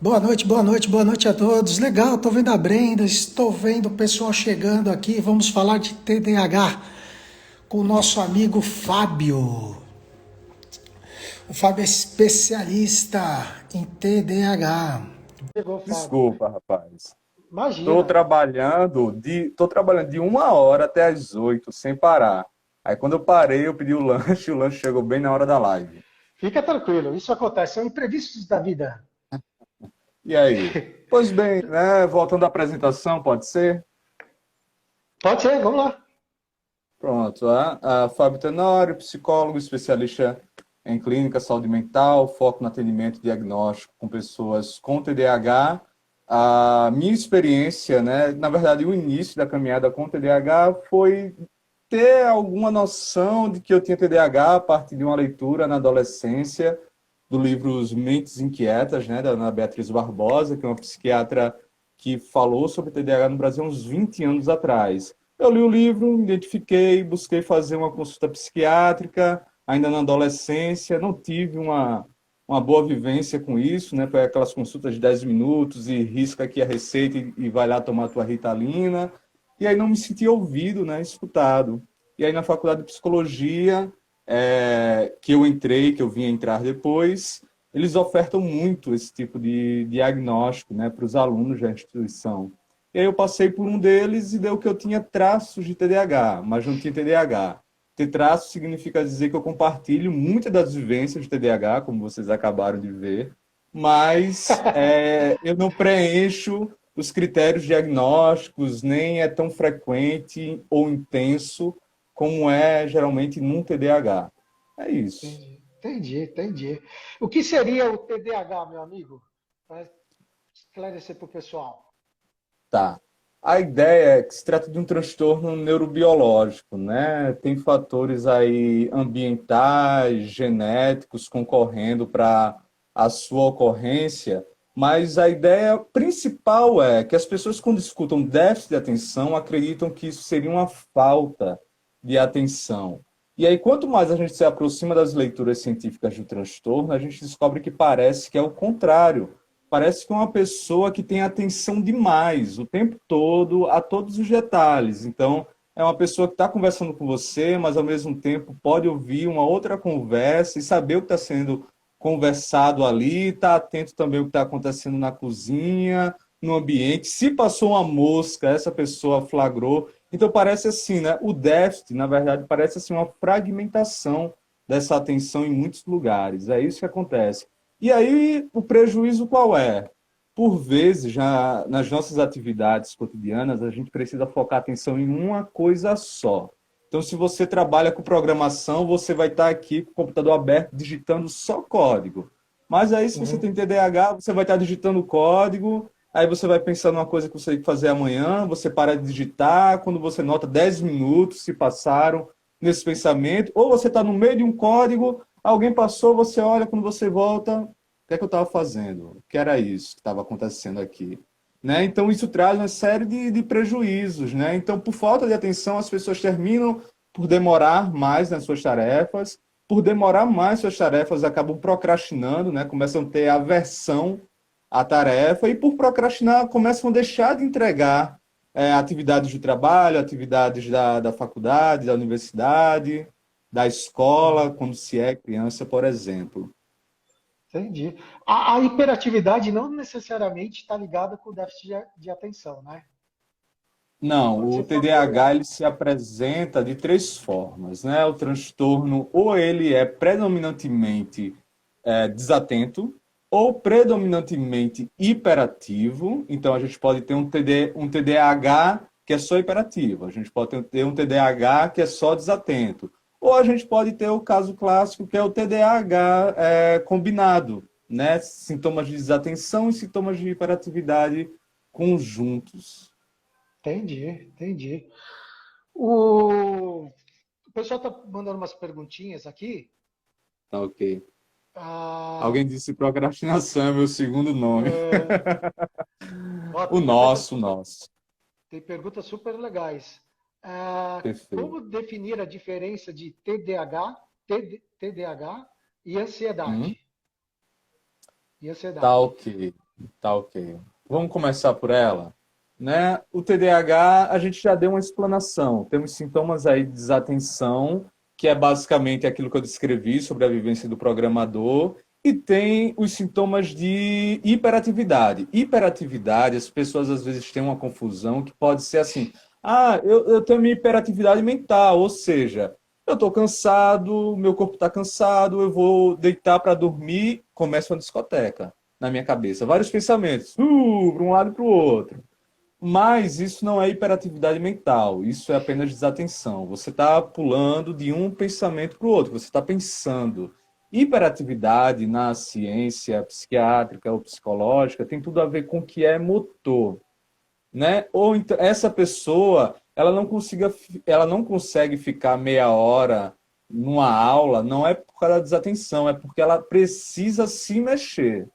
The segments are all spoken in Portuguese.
Boa noite a todos. Legal, estou vendo a Brenda, estou vendo o pessoal chegando aqui. Vamos falar de TDAH com o nosso amigo Fábio. O Fábio é especialista em TDAH. Chegou, Fábio. Desculpa, rapaz. Tô Imagina. trabalhando tô trabalhando de 1 hora até as 8, sem parar. Aí quando eu parei, eu pedi o lanche, e o lanche chegou bem na hora da live. Fica tranquilo, isso acontece, são imprevistos da vida. E aí? Pois bem, né? Voltando à apresentação, pode ser? Pode ser, vamos lá. Pronto. A Fábio Tenório, psicólogo, especialista em clínica, saúde mental, foco no atendimento e diagnóstico com pessoas com TDAH. A minha experiência, né, na verdade, o início da caminhada com TDAH foi ter alguma noção de que eu tinha TDAH a partir de uma leitura na adolescência do livro Os Mentes Inquietas, né, da Ana Beatriz Barbosa, que é uma psiquiatra que falou sobre TDAH no Brasil há uns 20 anos atrás. Eu li o livro, me identifiquei, busquei fazer uma consulta psiquiátrica, ainda na adolescência, não tive uma boa vivência com isso, né? Foi aquelas consultas de 10 minutos e risca aqui a receita e vai lá tomar tua Ritalina. E aí não me senti ouvido, né? Escutado. E aí na faculdade de psicologia, que eu entrei, que eu vim entrar depois, eles ofertam muito esse tipo de diagnóstico, né, para os alunos da instituição. E aí eu passei por um deles e deu que eu tinha traços de TDAH, mas não tinha TDAH. Ter traços significa dizer que eu compartilho muitas das vivências de TDAH, como vocês acabaram de ver, mas eu não preencho os critérios diagnósticos, nem é tão frequente ou intenso como é geralmente num TDAH. É isso. Entendi. O que seria o TDAH, meu amigo? Para esclarecer para o pessoal. Tá. A ideia é que se trata de um transtorno neurobiológico, né? Tem fatores aí ambientais, genéticos concorrendo para a sua ocorrência, mas a ideia principal é que as pessoas, quando escutam déficit de atenção, acreditam que isso seria uma falta de atenção. E aí, quanto mais a gente se aproxima das leituras científicas do transtorno, a gente descobre que parece que é o contrário. Parece que é uma pessoa que tem atenção demais, o tempo todo, a todos os detalhes. Então, é uma pessoa que está conversando com você, mas ao mesmo tempo pode ouvir uma outra conversa e saber o que está sendo conversado ali, está atento também ao que está acontecendo na cozinha, no ambiente. Se passou uma mosca, essa pessoa flagrou. Então, parece assim, né? O déficit, na verdade, parece assim uma fragmentação dessa atenção em muitos lugares. É isso que acontece. E aí, o prejuízo qual é? Por vezes, já nas nossas atividades cotidianas, a gente precisa focar atenção em uma coisa só. Então, se você trabalha com programação, você vai estar aqui com o computador aberto, digitando só código. Mas aí, se você Uhum. tem TDAH, você vai estar digitando código, aí você vai pensar numa coisa que você tem que fazer amanhã, você para de digitar, quando você nota 10 minutos se passaram nesse pensamento, ou você está no meio de um código, alguém passou, você olha, quando você volta, o que é que eu estava fazendo? O que era isso que estava acontecendo aqui? Né? Então, isso traz uma série de prejuízos. Né? Então, por falta de atenção, as pessoas terminam por demorar mais nas suas tarefas. Por demorar mais suas tarefas, acabam procrastinando, né? Começam a ter aversão à tarefa. E por procrastinar, começam a deixar de entregar atividades de trabalho, atividades da faculdade, da universidade, da escola, Uhum. quando se é criança, por exemplo. Entendi. A hiperatividade não necessariamente está ligada com o déficit de atenção, né? Não, Pode o ser fator. TDAH ele se apresenta de três formas, né? O transtorno ou ele é predominantemente desatento ou predominantemente hiperativo. Então a gente pode ter um TDAH que é só hiperativo, a gente pode ter um TDAH que é só desatento, ou a gente pode ter o caso clássico que é o TDAH combinado, né? Sintomas de desatenção e sintomas de hiperatividade conjuntos. Entendi. O pessoal está mandando umas perguntinhas aqui. Tá ok. Ah, Alguém disse procrastinação é meu segundo nome. é, ó, O nosso, o nosso. tem perguntas super legais. Perfeito. Como definir a diferença de TDAH e Hum? ansiedade? E Tá ansiedade. ok. Tá ok. Vamos começar por ela, né? O TDAH, a gente já deu uma explanação. Temos sintomas aí de desatenção, que é basicamente aquilo que eu descrevi sobre a vivência do programador, e tem os sintomas de hiperatividade. Hiperatividade, as pessoas às vezes têm uma confusão que pode ser assim: ah, eu tenho minha hiperatividade mental, ou seja, eu estou cansado, meu corpo está cansado, eu vou deitar para dormir, começa uma discoteca na minha cabeça. Vários pensamentos, para um lado e para o outro. Mas isso não é hiperatividade mental, isso é apenas desatenção. Você está pulando de um pensamento para o outro, você está pensando. Hiperatividade na ciência psiquiátrica ou psicológica tem tudo a ver com o que é motor, né? Ou então, essa pessoa, ela não consegue ficar meia hora numa aula, não é por causa da desatenção, é porque ela precisa se mexer.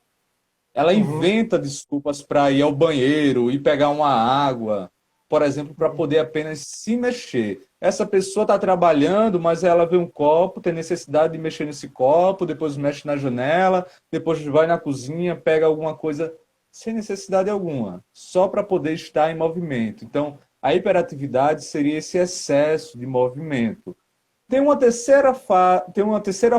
Ela Uhum, inventa desculpas para ir ao banheiro e pegar uma água, por exemplo, para uhum, poder apenas se mexer. Essa pessoa está trabalhando, mas ela vê um copo, tem necessidade de mexer nesse copo, depois mexe na janela, depois vai na cozinha, pega alguma coisa sem necessidade alguma, só para poder estar em movimento. Então, a hiperatividade seria esse excesso de movimento. Tem uma terceira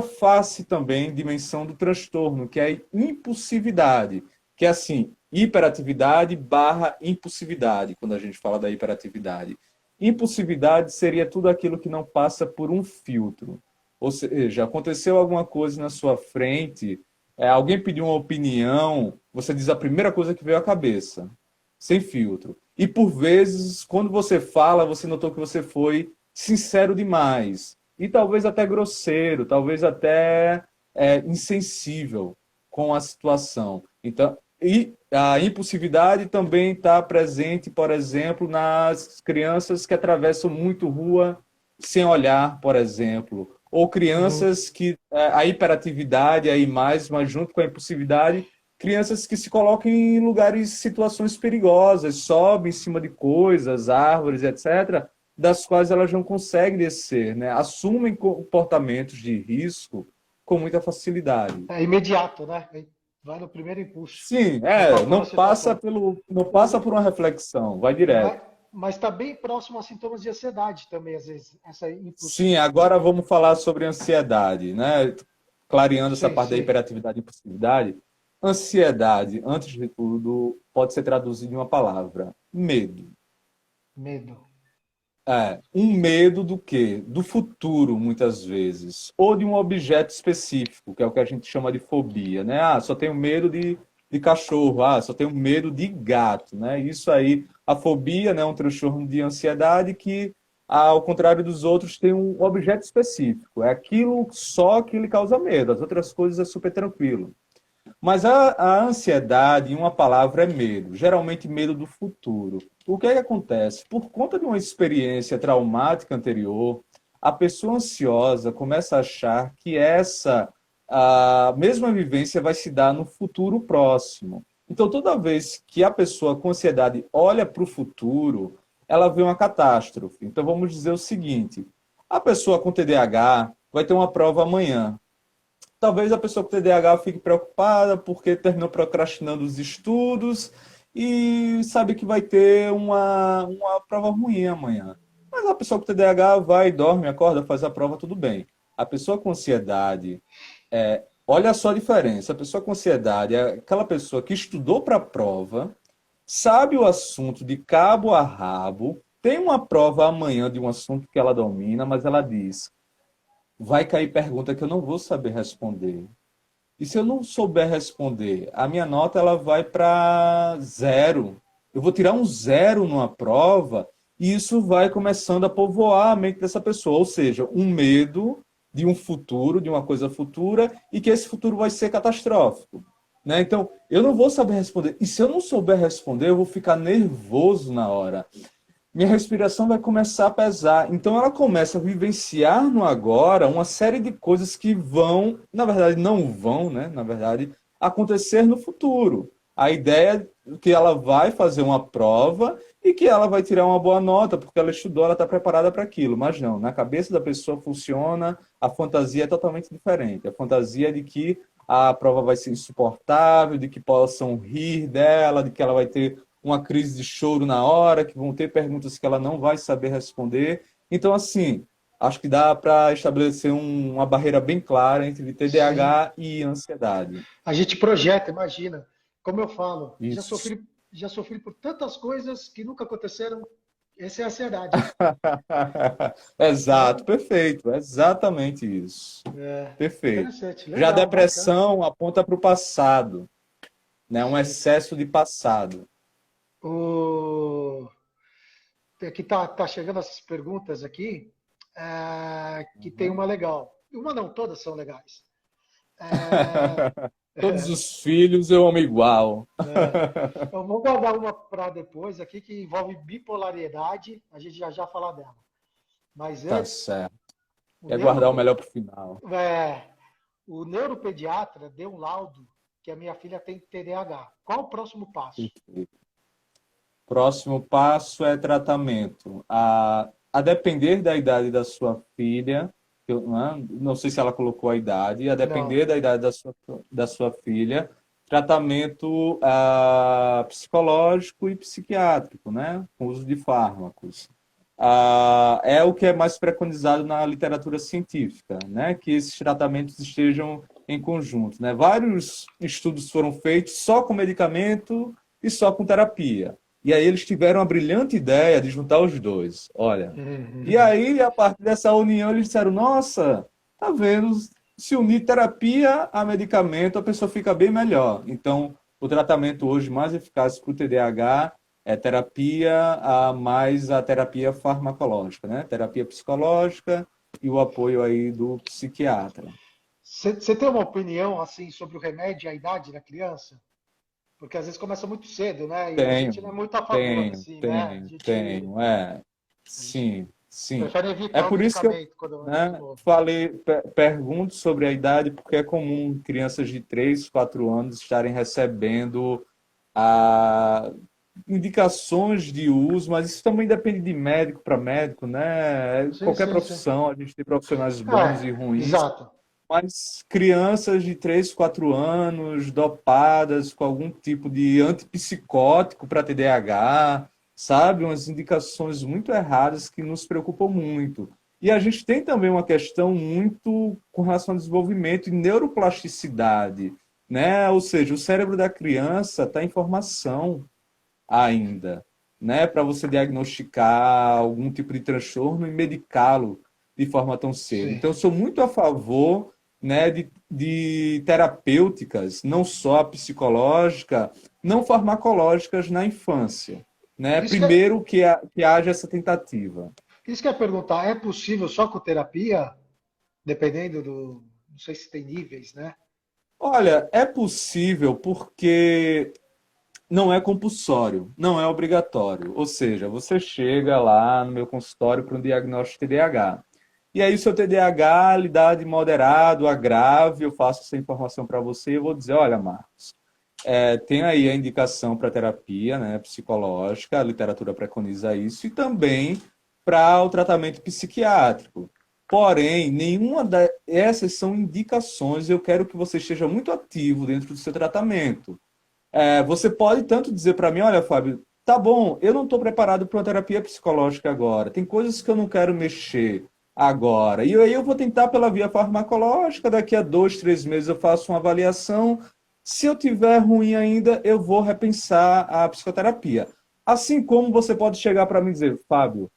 face também, dimensão do transtorno, que é a impulsividade, que é assim, hiperatividade barra impulsividade, quando a gente fala da hiperatividade. Impulsividade seria tudo aquilo que não passa por um filtro. Ou seja, aconteceu alguma coisa na sua frente, alguém pediu uma opinião, você diz a primeira coisa que veio à cabeça, sem filtro. E por vezes, quando você fala, você notou que você foi sincero demais e talvez até grosseiro, talvez até insensível com a situação. Então, e a impulsividade também está presente, por exemplo, nas crianças que atravessam muito rua sem olhar, por exemplo, ou uhum. crianças que a hiperatividade aí mais, mas junto com a impulsividade, crianças que se colocam em lugares, situações perigosas, sobem em cima de coisas, árvores, etc., das quais elas não conseguem descer, né? Assumem comportamentos de risco com muita facilidade. É imediato, né? Vai no primeiro impulso. Sim, Não procura a situação. não passa O, por uma reflexão, vai mas direto. está bem próximo a sintomas de ansiedade também, às vezes, essa Sim, impulsividade. agora vamos falar sobre ansiedade, né? Clareando essa Sim, parte da sim. hiperatividade e impulsividade. Ansiedade, antes de tudo, pode ser traduzida em uma palavra: medo. Medo. Um medo do quê? Do futuro, muitas vezes. Ou de um objeto específico, que é o que a gente chama de fobia, né? Ah, só tenho medo de cachorro. Ah, só tenho medo de gato, né? Isso aí, a fobia, né, é um transtorno de ansiedade que, ao contrário dos outros, tem um objeto específico. É aquilo só que lhe causa medo. As outras coisas é super tranquilo. Mas a ansiedade, em uma palavra, é medo. Geralmente medo do futuro. O que é que acontece? Por conta de uma experiência traumática anterior, a pessoa ansiosa começa a achar que essa a mesma vivência vai se dar no futuro próximo. Então, toda vez que a pessoa com ansiedade olha para o futuro, ela vê uma catástrofe. Então, vamos dizer o seguinte: a pessoa com TDAH vai ter uma prova amanhã. Talvez a pessoa com TDAH fique preocupada porque terminou procrastinando os estudos e sabe que vai ter uma prova ruim amanhã. Mas a pessoa com TDAH vai, dorme, acorda, faz a prova, tudo bem. A pessoa com ansiedade, olha só a diferença. A pessoa com ansiedade é aquela pessoa que estudou para a prova, sabe o assunto de cabo a rabo, tem uma prova amanhã de um assunto que ela domina, mas ela diz: vai cair pergunta que eu não vou saber responder. E se eu não souber responder, a minha nota ela vai para zero. Eu vou tirar um zero numa prova e isso vai começando a povoar a mente dessa pessoa. Ou seja, um medo de um futuro, de uma coisa futura, e que esse futuro vai ser catastrófico. Né? Então, eu não vou saber responder. E se eu não souber responder, eu vou ficar nervoso na hora, minha respiração vai começar a pesar. Então ela começa a vivenciar no agora uma série de coisas que vão, na verdade não vão, né? Na verdade, acontecer no futuro. A ideia é que ela vai fazer uma prova e que ela vai tirar uma boa nota, porque ela estudou, ela está preparada para aquilo. Mas não, na cabeça da pessoa funciona, a fantasia é totalmente diferente. A fantasia é de que a prova vai ser insuportável, de que possam rir dela, de que ela vai ter uma crise de choro na hora, que vão ter perguntas que ela não vai saber responder. Então, assim, acho que dá para estabelecer uma barreira bem clara entre Sim. TDAH e ansiedade. A gente projeta, imagina. Como eu falo, Isso. já sofri por tantas coisas que nunca aconteceram. Essa é a ansiedade, Exato, né? perfeito, exatamente isso. É, Perfeito. interessante, Já a legal, bacana. depressão aponta para o passado, né? Um Sim. excesso de passado. O... Aqui tá chegando essas perguntas aqui, que tem Uhum. uma legal. Uma não, todas são legais. É, Todos os filhos eu amo igual. é, eu vou guardar uma para depois aqui que envolve bipolaridade, a gente já falar dela. Mas Tá antes, certo. o, É guardar o neuro, melhor para o final. o neuropediatra deu um laudo que a minha filha tem TDAH. Qual o próximo passo? Perfeito. Próximo passo é tratamento. A depender da idade da sua filha, eu não sei se ela colocou a idade, a Não. depender da idade da sua filha, tratamento psicológico e psiquiátrico, né? Com uso de fármacos. É o que é mais preconizado na literatura científica, né? Que esses tratamentos estejam em conjunto, né? Vários estudos foram feitos só com medicamento e só com terapia. E aí eles tiveram a brilhante ideia de juntar os dois. Olha. E Uhum. aí, a partir dessa união, eles disseram: Nossa, tá vendo? Se unir terapia a medicamento, a pessoa fica bem melhor. Então, o tratamento hoje mais eficaz para o TDAH é terapia, mais a terapia farmacológica, né? Terapia psicológica e o apoio aí do psiquiatra. Você tem uma opinião assim sobre o remédio e a idade da criança? Porque às vezes começa muito cedo, né? E a gente não é Tenho, muito a favor, tenho, assim, né? tenho, tenho, é. A gente Sim, sim. prefere É evitar o por isso que eu, medicamento quando é muito né, novo. pergunto sobre a idade, porque é comum crianças de 3, 4 anos estarem recebendo a, indicações de uso, mas isso também depende de médico para médico, né? Sim, Qualquer sim, sim. profissão, a gente tem profissionais bons e É, ruins, exato. mas crianças de 3, 4 anos, dopadas com algum tipo de antipsicótico para TDAH, sabe? Umas indicações muito erradas que nos preocupam muito. E a gente tem também uma questão muito com relação ao desenvolvimento e neuroplasticidade, né? Ou seja, o cérebro da criança está em formação ainda, né? Para você diagnosticar algum tipo de transtorno e medicá-lo de forma tão cedo. Sim. Então, eu sou muito a favor, né, de terapêuticas, não só psicológica, não farmacológicas na infância, né? Isso que, é, Primeiro que haja essa tentativa. isso que eu ia perguntar, é possível só com terapia, dependendo do. Não sei se tem níveis, né? Olha, é possível porque não é compulsório, não é obrigatório. Ou seja, você chega lá no meu consultório para um diagnóstico de TDAH. E aí, o seu TDAH lhe dá de moderado a grave, eu faço essa informação para você e vou dizer: olha, Marcos, tem aí a indicação para terapia, né, psicológica, a literatura preconiza isso, e também para o tratamento psiquiátrico. Porém, nenhuma dessas são indicações, eu quero que você esteja muito ativo dentro do seu tratamento. Você pode tanto dizer para mim, olha, Fábio, tá bom, eu não estou preparado para uma terapia psicológica agora. Tem coisas que eu não quero mexer agora. E aí eu vou tentar pela via farmacológica, daqui a 2, 3 meses eu faço uma avaliação. Se eu tiver ruim ainda, eu vou repensar a psicoterapia. Assim como você pode chegar para mim e dizer, Fábio,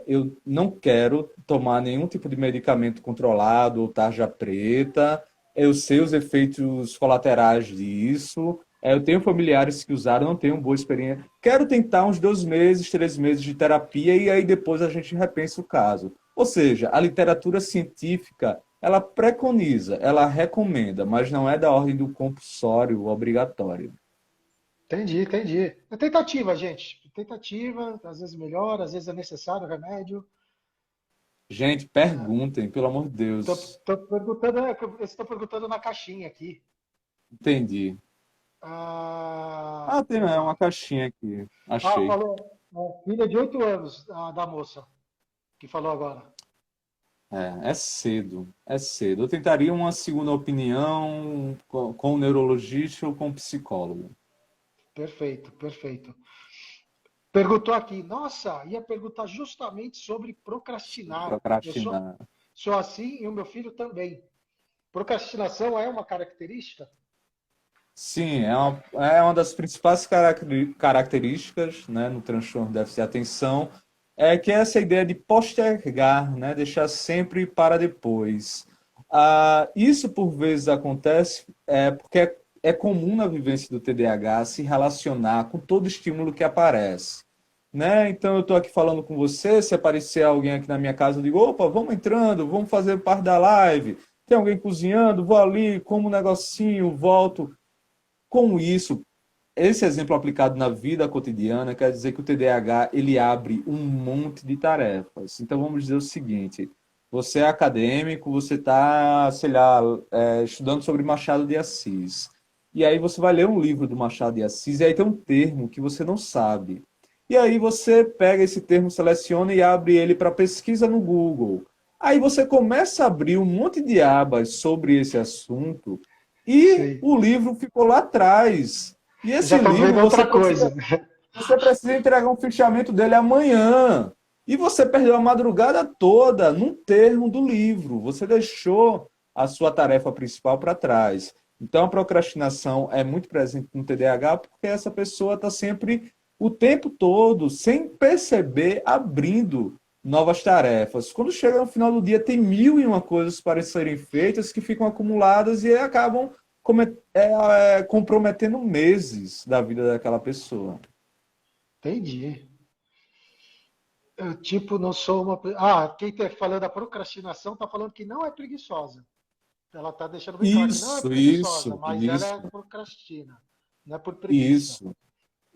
eu não quero tomar nenhum tipo de medicamento controlado ou tarja preta. Eu sei os efeitos colaterais disso. Eu tenho familiares que usaram, não tenho boa experiência. Quero tentar uns 2 meses, 3 meses de terapia e aí depois a gente repensa o caso. Ou seja, a literatura científica, ela preconiza, ela recomenda, mas não é da ordem do compulsório, obrigatório. Entendi, entendi. É tentativa, gente. Tentativa, às vezes melhor, às vezes é necessário o remédio. Gente, perguntem, pelo amor de Deus. Tô perguntando, eu estou perguntando na caixinha aqui. Entendi. Tem Vamos lá. uma caixinha aqui. Achei. Falou. Filha de 8 anos, da moça, que falou agora. É cedo, é cedo. Eu tentaria uma segunda opinião com o neurologista ou com o psicólogo. Perfeito, perfeito. Perguntou aqui, nossa, ia perguntar justamente sobre procrastinar. Eu Procrastinar. sou assim e o meu filho também. Procrastinação é uma característica? Sim, é uma das principais características, né, no transtorno de déficit de atenção, é que é essa ideia de postergar, né, deixar sempre para depois. Isso, por vezes, acontece porque é comum na vivência do TDAH se relacionar com todo estímulo que aparece. Né? Então, eu estou aqui falando com você, se aparecer alguém aqui na minha casa, eu digo, opa, vamos entrando, vamos fazer parte da live. Tem alguém cozinhando, vou ali, como um negocinho, volto. Com isso, esse exemplo aplicado na vida cotidiana quer dizer que o TDAH ele abre um monte de tarefas. Então vamos dizer o seguinte: você é acadêmico, você está, sei lá, estudando sobre Machado de Assis. E aí você vai ler um livro do Machado de Assis e aí tem um termo que você não sabe. E aí você pega esse termo, seleciona e abre ele para pesquisa no Google. Aí você começa a abrir um monte de abas sobre esse assunto e Sim. o livro ficou lá atrás. E Já esse estou livro vendo outra coisa. você precisa entregar um fichamento dele amanhã. E você perdeu a madrugada toda num termo do livro. Você deixou a sua tarefa principal para trás. Então, a procrastinação é muito presente no TDAH porque essa pessoa está sempre, o tempo todo, sem perceber, abrindo novas tarefas. Quando chega no final do dia, tem mil e uma coisas para serem feitas que ficam acumuladas e acabam comprometendo meses da vida daquela pessoa. Entendi. Eu, tipo, não sou uma. Ah, quem está falando da procrastinação está falando que não é preguiçosa. Ela está deixando bem claro que não é Isso, preguiçosa, isso, mas ela é isso, procrastina. Não é por preguiça. isso.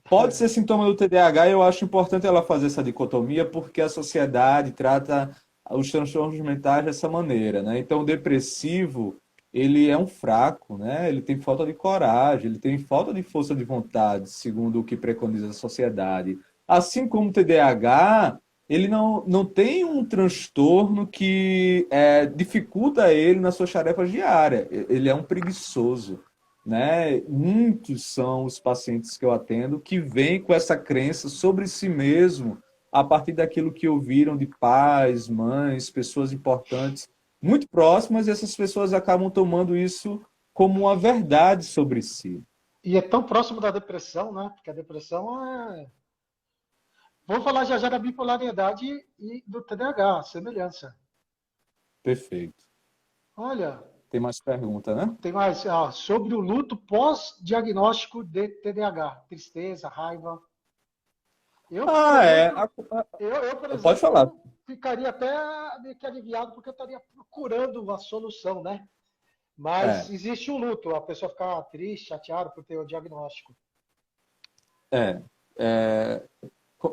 Pode ser sintoma do TDAH, e eu acho importante ela fazer essa dicotomia, porque a sociedade trata os transtornos mentais dessa maneira, né? Então, o depressivo, ele é um fraco, né? Ele tem falta de coragem, ele tem falta de força de vontade, segundo o que preconiza a sociedade. Assim como o TDAH, ele não tem um transtorno que dificulta ele nas suas tarefas diárias. Ele é um preguiçoso, né? Muitos são os pacientes que eu atendo que vêm com essa crença sobre si mesmo a partir daquilo que ouviram de pais, mães, pessoas importantes, muito próximas, e essas pessoas acabam tomando isso como uma verdade sobre si. E é tão próximo da depressão, né? Porque a depressão é. Vamos falar já já da bipolaridade e do TDAH, semelhança. Perfeito. Olha, Tem mais pergunta, né? tem mais sobre o luto pós-diagnóstico de TDAH, tristeza, raiva. Eu, por Ah, é. exemplo, eu, por Pode falar. exemplo, ficaria até meio que aliviado porque eu estaria procurando uma solução, né? É, Mas existe o luto, a pessoa ficar triste, chateada por ter o diagnóstico. é. é.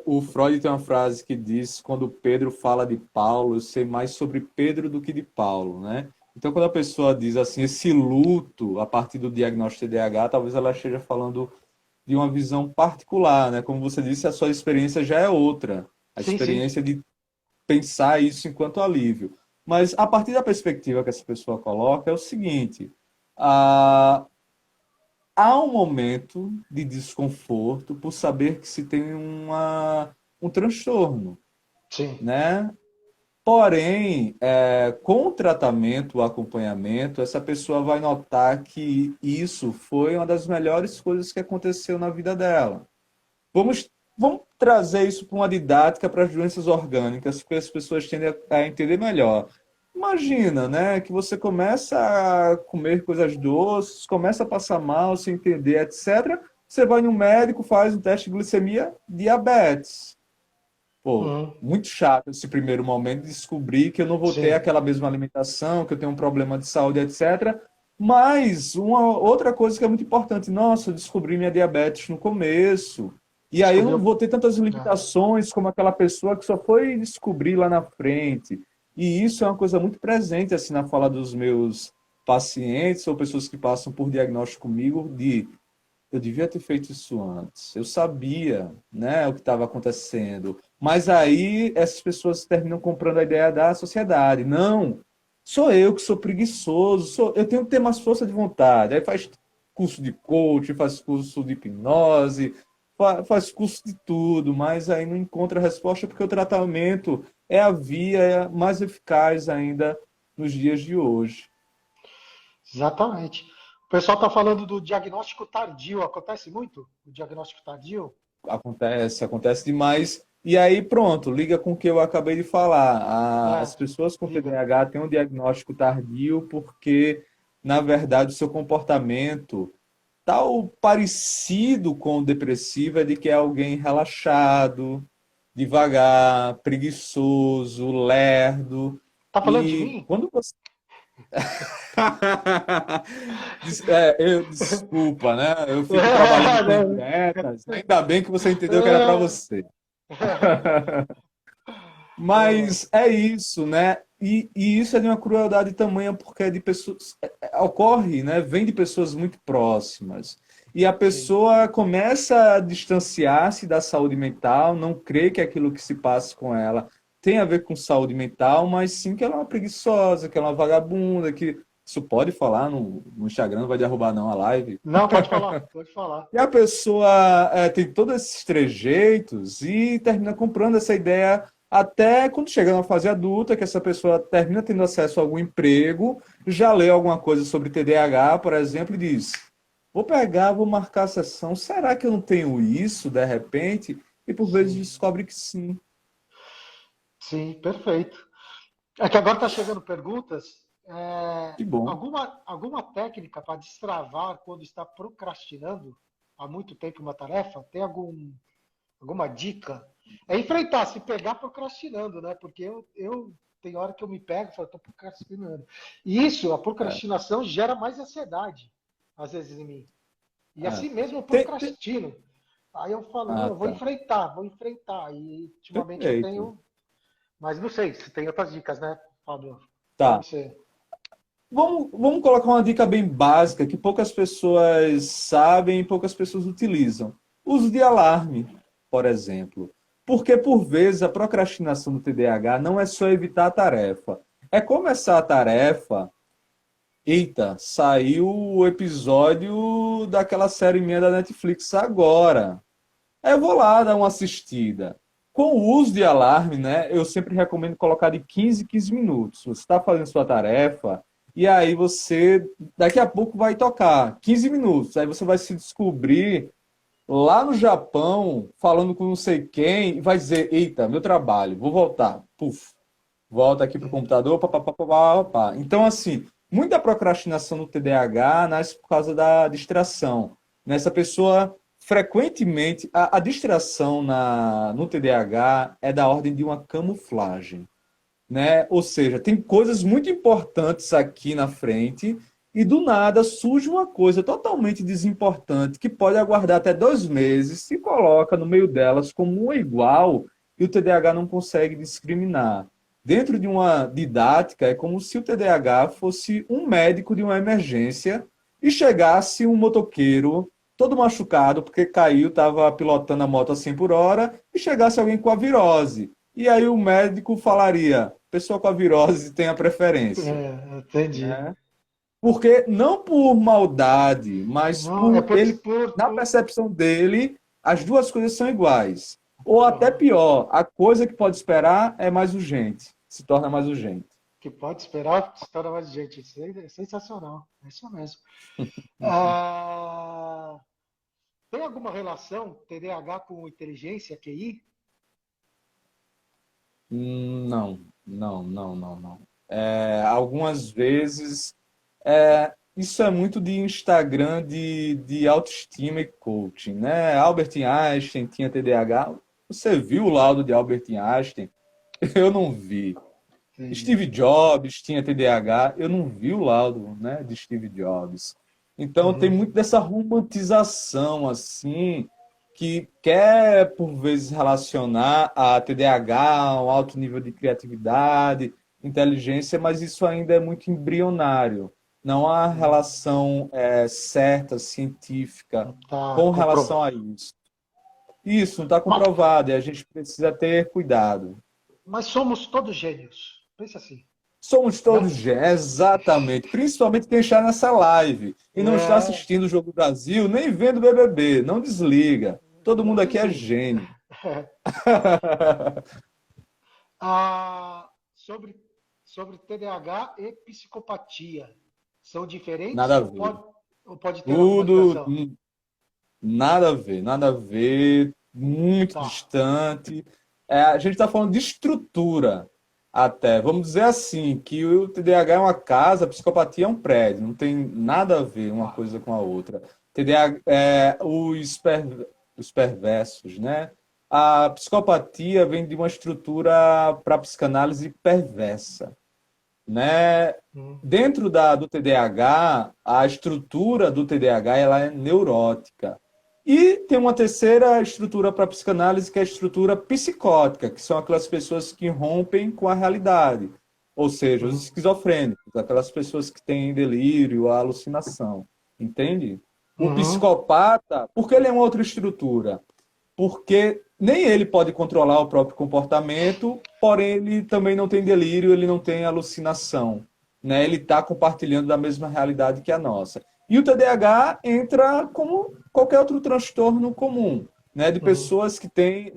O Freud tem uma frase que diz: quando Pedro fala de Paulo, eu sei mais sobre Pedro do que de Paulo, né? Então, quando a pessoa diz assim, esse luto a partir do diagnóstico de TDAH, talvez ela esteja falando de uma visão particular, né? Como você disse, a sua experiência já é outra, a Sim, sim. experiência de pensar isso enquanto alívio. Mas a partir da perspectiva que essa pessoa coloca é o seguinte: a, há um momento de desconforto por saber que se tem um transtorno, Sim. né? Porém, com o tratamento, o acompanhamento, essa pessoa vai notar que isso foi uma das melhores coisas que aconteceu na vida dela. Vamos trazer isso para uma didática para as doenças orgânicas, porque as pessoas tendem a entender melhor. Imagina, né, que você começa a comer coisas doces, começa a passar mal, sem entender, etc. Você vai no médico, faz um teste de glicemia, diabetes. Pô, Uhum. muito chato esse primeiro momento de descobrir que eu não vou ter Sim. aquela mesma alimentação, que eu tenho um problema de saúde, etc. Mas uma outra coisa que é muito importante, nossa, eu descobri minha diabetes no começo. E aí eu não Descobriu. vou ter tantas Ah, limitações como aquela pessoa que só foi descobrir lá na frente. E isso é uma coisa muito presente assim na fala dos meus pacientes ou pessoas que passam por diagnóstico comigo de eu devia ter feito isso antes. Eu sabia, né, o que estava acontecendo. Mas aí essas pessoas terminam comprando a ideia da sociedade. Não, sou eu que sou preguiçoso, eu tenho que ter mais força de vontade. Aí faz curso de coach, faz curso de hipnose, faz curso de tudo, mas aí não encontra resposta porque o tratamento é a via mais eficaz ainda nos dias de hoje. Exatamente. O pessoal está falando do diagnóstico tardio. Acontece muito o diagnóstico tardio? Acontece demais. E aí, pronto, liga com o que eu acabei de falar. As É, pessoas com liga. TDAH têm um diagnóstico tardio porque, na verdade, o seu comportamento tal parecido com o depressivo é de que é alguém relaxado, devagar, preguiçoso, lerdo. Tá falando de E mim? quando você. Desculpa, né? Eu fico trabalhando com indiretas. Ainda bem que você entendeu que era para você. Mas é isso, né? E isso é de uma crueldade tamanha porque é de pessoas, ocorre, né? Vem de pessoas muito próximas. E a Sim, pessoa começa a distanciar-se da saúde mental, não crê que aquilo que se passa com ela tem a ver com saúde mental, mas sim que ela é uma preguiçosa, que ela é uma vagabunda, que isso pode falar no Instagram, não vai derrubar não a live. não, pode falar, pode falar. E a pessoa tem todos esses trejeitos e termina comprando essa ideia até quando chega na fase adulta, que essa pessoa termina tendo acesso a algum emprego, já lê alguma coisa sobre TDAH, por exemplo, e diz: vou pegar, vou marcar a sessão, será que eu não tenho isso de repente? E por vezes Sim, descobre que sim. sim, perfeito. É que agora está chegando perguntas. Que bom. Alguma técnica para destravar quando está procrastinando há muito tempo uma tarefa? Tem alguma dica? É enfrentar, se pegar procrastinando, né? Porque eu tem hora que eu me pego e falo, estou procrastinando. E isso, a É, procrastinação gera mais ansiedade, às vezes, em mim. E é. assim mesmo eu Tem. procrastino. Aí eu falo, não, Ah, eu vou tá. enfrentar, vou enfrentar. E ultimamente eu Perfeito. tenho. Mas não sei se tem outras dicas, né, Fábio? Como Tá. você. Vamos colocar uma dica bem básica que poucas pessoas sabem e poucas pessoas utilizam. Uso de alarme, por exemplo. Porque, por vezes, a procrastinação do TDAH não é só evitar a tarefa. É começar a tarefa. Eita, saiu o episódio daquela série minha da Netflix agora. Aí eu vou lá dar uma assistida. Com o uso de alarme, né, eu sempre recomendo colocar de 15 em 15 minutos. Você está fazendo sua tarefa e aí você, daqui a pouco vai tocar 15 minutos. Aí você vai se descobrir lá no Japão, falando com não sei quem, e vai dizer, eita, meu trabalho, vou voltar. Puf, volta aqui para o computador, papapá. Então, assim, muita procrastinação no TDAH nasce por causa da distração. Nessa pessoa, frequentemente, a distração no TDAH é da ordem de uma camuflagem, né? Ou seja, tem coisas muito importantes aqui na frente e do nada surge uma coisa totalmente desimportante que pode aguardar até 2 meses, se coloca no meio delas como uma igual e o TDAH não consegue discriminar. Dentro de uma didática, é como se o TDAH fosse um médico de uma emergência e chegasse um motoqueiro todo machucado porque caiu, estava pilotando a moto a 100 por hora e chegasse alguém com a virose. E aí o médico falaria, pessoa com a virose tem a preferência, Entendi. né? Porque não por maldade, mas Não, é por ele, na por. percepção dele, as duas coisas são iguais. Ou até Aham. pior, a coisa que pode esperar é mais urgente, se torna mais urgente. Que pode esperar história mais gente. Isso aí é sensacional. É isso mesmo. Ah, tem alguma relação TDAH com inteligência, QI? Não. Algumas vezes, isso é muito de Instagram de autoestima e coaching, né? Albert Einstein tinha TDAH. Você viu o laudo de Albert Einstein? Eu não vi. Entendi. Steve Jobs tinha TDAH, eu não vi o laudo, né, de Steve Jobs. Então tem Uhum. muito dessa romantização assim, que quer por vezes relacionar a TDAH a um alto nível de criatividade, inteligência, mas isso ainda é muito embrionário. Não há relação certa, científica, Tá com relação comprovado. a isso. Isso não está Ma- comprovado e a gente precisa ter cuidado. Mas somos todos gênios. Pensa assim, Somos né? todos exatamente, principalmente quem está nessa live e não está É, assistindo o Jogo do Brasil, nem vendo o BBB. Não desliga. Todo não mundo aqui é desliga. gênio. Sobre, sobre TDAH e psicopatia. São diferentes Nada a ver. ou pode ter alguma Tudo, ligação? nada a ver, muito Tá. distante. É, a gente está falando de estrutura até. Vamos dizer assim, que o TDAH é uma casa, a psicopatia é um prédio. Não tem nada a ver uma Tá. coisa com a outra. TDAH, é, os perversos, né? A psicopatia vem de uma estrutura para psicanálise perversa, né? Hum, Dentro do TDAH, a estrutura do TDAH ela é neurótica. E tem uma terceira estrutura para a psicanálise, que é a estrutura psicótica, que são aquelas pessoas que rompem com a realidade. Ou seja, os hum, esquizofrênicos, aquelas pessoas que têm delírio, alucinação. Entende? O uhum, psicopata, porque ele é uma outra estrutura? Porque nem ele pode controlar o próprio comportamento, porém ele também não tem delírio, ele não tem alucinação, né? Ele está compartilhando da mesma realidade que a nossa. E o TDAH entra como qualquer outro transtorno comum, né? De uhum. pessoas que têm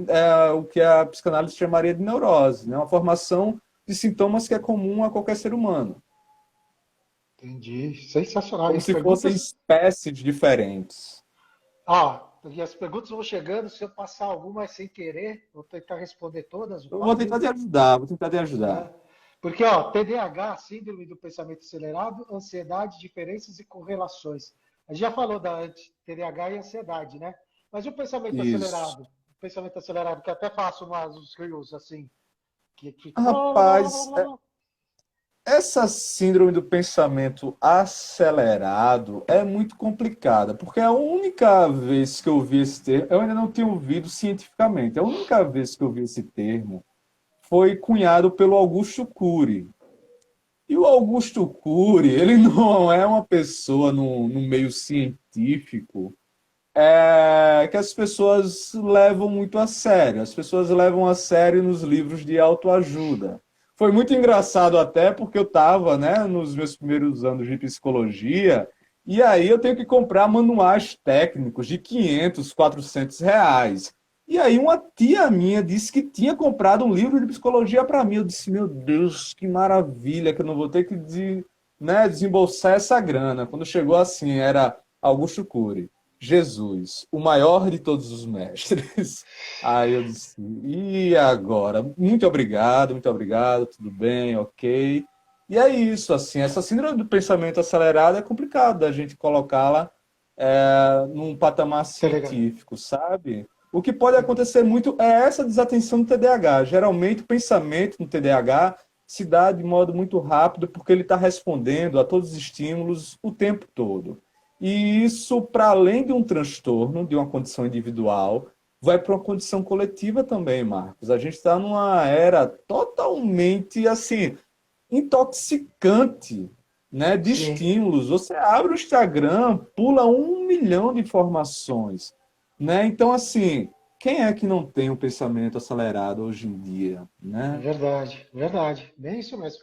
o que a psicanálise chamaria de neurose, né? Uma formação de sintomas que é comum a qualquer ser humano, Entendi. Sensacional. E como as se fossem perguntas. espécies diferentes. E as perguntas vão chegando. Se eu passar alguma sem querer, vou tentar responder todas, o Eu vou Fábio. tentar te ajudar, vou tentar te ajudar. Né? Porque, ó, TDAH, síndrome do pensamento acelerado, ansiedade, diferenças e correlações. A gente já falou da TDAH e ansiedade, né? Mas e Isso. o pensamento acelerado, que até faço uns reels assim, que fica. Rapaz, essa síndrome do pensamento acelerado é muito complicada, porque a única vez que eu vi esse termo, eu ainda não tinha ouvido cientificamente, a única vez que eu vi esse termo foi cunhado pelo Augusto Cury. E o Augusto Cury, ele não é uma pessoa no meio científico que as pessoas levam muito a sério. As pessoas levam a sério nos livros de autoajuda. Foi muito engraçado até porque eu estava, né, nos meus primeiros anos de psicologia e aí eu tenho que comprar manuais técnicos de 500, 400 reais. E aí uma tia minha disse que tinha comprado um livro de psicologia para mim. Eu disse, meu Deus, que maravilha, que eu não vou ter que né, desembolsar essa grana. Quando chegou assim, era Augusto Cury. Jesus, o maior de todos os mestres. Aí eu disse, e agora? Muito obrigado, tudo bem, ok. E é isso, assim, essa síndrome do pensamento acelerado é complicado da gente colocá-la num patamar Telegram. científico, sabe? O que pode acontecer muito é essa desatenção do TDAH. Geralmente o pensamento no TDAH se dá de modo muito rápido porque ele está respondendo a todos os estímulos o tempo todo. E isso, para além de um transtorno, de uma condição individual, vai para uma condição coletiva também, Marcos. A gente está numa era totalmente assim intoxicante, né, de Sim, estímulos. Você abre o Instagram, pula 1 milhão de informações, né? Então, assim, quem é que não tem um pensamento acelerado hoje em dia, né? verdade, verdade. Bem isso mesmo.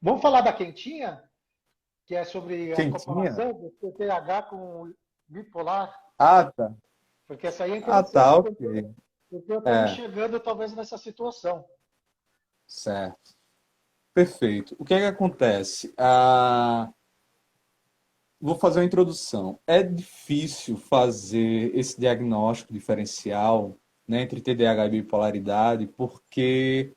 Vamos falar da quentinha, que é sobre a Quem tinha? comparação do TDAH com o bipolar, Ah, tá. porque essa aí é Ah, tá, interessante, ok. porque eu estou me É, chegando talvez nessa situação. certo. Perfeito. O que é que acontece? Vou fazer uma introdução. É difícil fazer esse diagnóstico diferencial, né, entre TDAH e bipolaridade, porque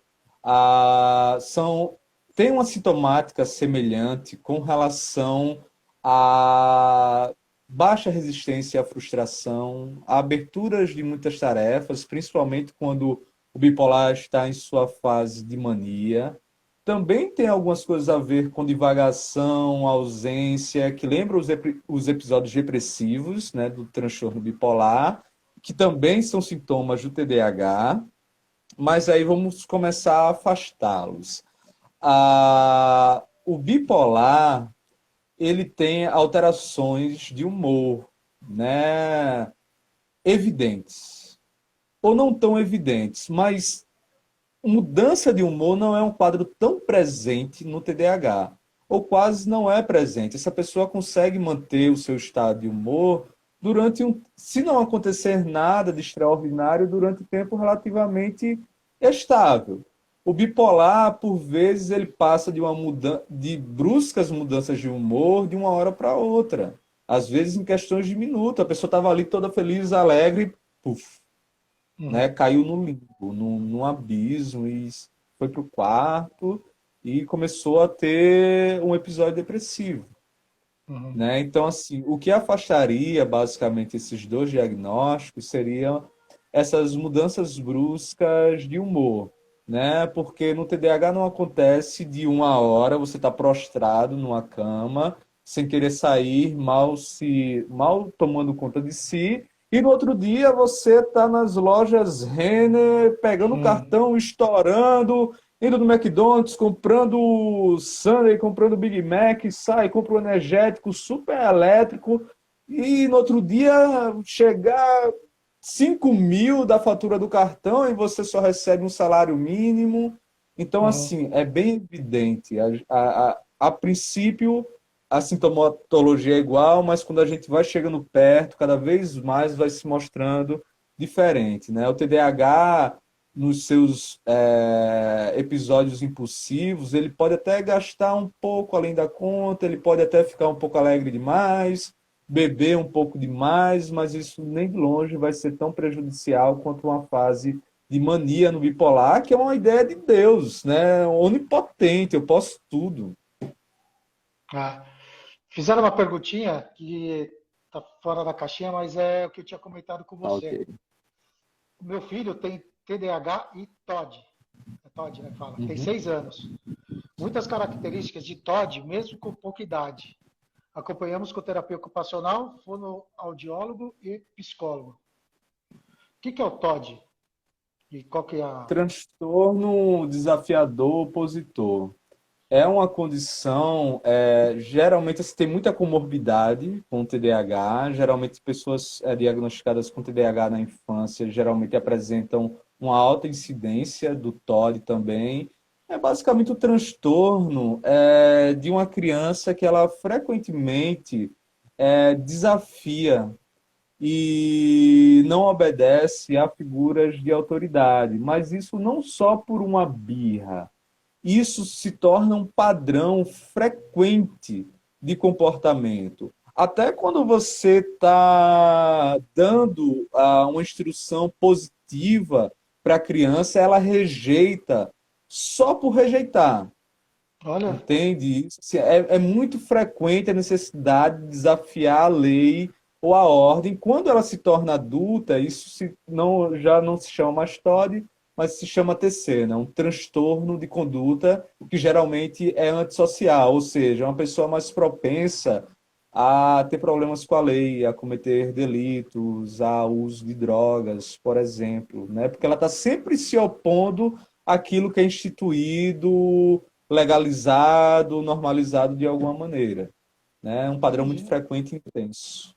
tem uma sintomática semelhante com relação à baixa resistência à frustração, a aberturas de muitas tarefas, principalmente quando o bipolar está em sua fase de mania. Também tem algumas coisas a ver com divagação, ausência, que lembram os episódios depressivos, né, do transtorno bipolar, que também são sintomas do TDAH, mas aí vamos começar a afastá-los. O bipolar, ele tem alterações de humor, né, evidentes. ou não tão evidentes, mas mudança de humor não é um quadro tão presente no TDAH, ou quase não é presente. Essa pessoa consegue manter o seu estado de humor durante se não acontecer nada de extraordinário, durante um tempo relativamente estável. O bipolar, por vezes, ele passa de bruscas mudanças de humor de uma hora para outra. Às vezes em questões de minuto. A pessoa estava ali toda feliz, alegre, puf, né? Uhum, Caiu no limbo, num abismo e foi para o quarto e começou a ter um episódio depressivo, uhum, né? Então, assim, o que afastaria basicamente esses dois diagnósticos seriam essas mudanças bruscas de humor, né? Porque no TDAH não acontece de uma hora você está prostrado numa cama, sem querer sair, mal tomando conta de si, e no outro dia você está nas lojas Renner, pegando o uhum, cartão, estourando, indo no McDonald's, comprando Sunday, comprando Big Mac, sai, compra um energético super elétrico, e no outro dia chegar 5.000 da fatura do cartão e você só recebe um salário mínimo. Então, uhum. assim, é bem evidente. A princípio, a sintomatologia é igual, mas quando a gente vai chegando perto, cada vez mais vai se mostrando diferente, né? O TDAH, nos seus episódios impulsivos, ele pode até gastar um pouco além da conta, ele pode até ficar um pouco alegre demais, beber um pouco demais, mas isso nem de longe vai ser tão prejudicial quanto uma fase de mania no bipolar, que é uma ideia de Deus, né? Onipotente, eu posso tudo. Ah, fizeram uma perguntinha que está fora da caixinha, mas é o que eu tinha comentado com Ah, você. ok. O meu filho tem TDAH e TOD. É TOD, né? Fala. Tem Uhum. 6 anos. Muitas características de TOD, mesmo com pouca idade. Acompanhamos com terapia ocupacional, fonoaudiólogo e psicólogo. O que é o TOD? E qual que é a... Transtorno desafiador opositor. É uma condição, geralmente você tem muita comorbidade com o TDAH, geralmente pessoas diagnosticadas com TDAH na infância geralmente apresentam uma alta incidência do TOD também. É basicamente o transtorno de uma criança que ela frequentemente desafia e não obedece a figuras de autoridade, mas isso não só por uma birra, isso se torna um padrão frequente de comportamento. Até quando você está dando uma instrução positiva para a criança, ela rejeita só por rejeitar. Olha, Entende? Isso, assim, é muito frequente a necessidade de desafiar a lei ou a ordem. Quando ela se torna adulta, já não se chama mais TOD, mas se chama TC, né? Um transtorno de conduta que geralmente é antissocial, ou seja, é uma pessoa mais propensa a ter problemas com a lei, a cometer delitos, a uso de drogas, por exemplo, né? Porque ela está sempre se opondo àquilo que é instituído, legalizado, normalizado de alguma maneira, né? É um padrão muito entendi, frequente e intenso.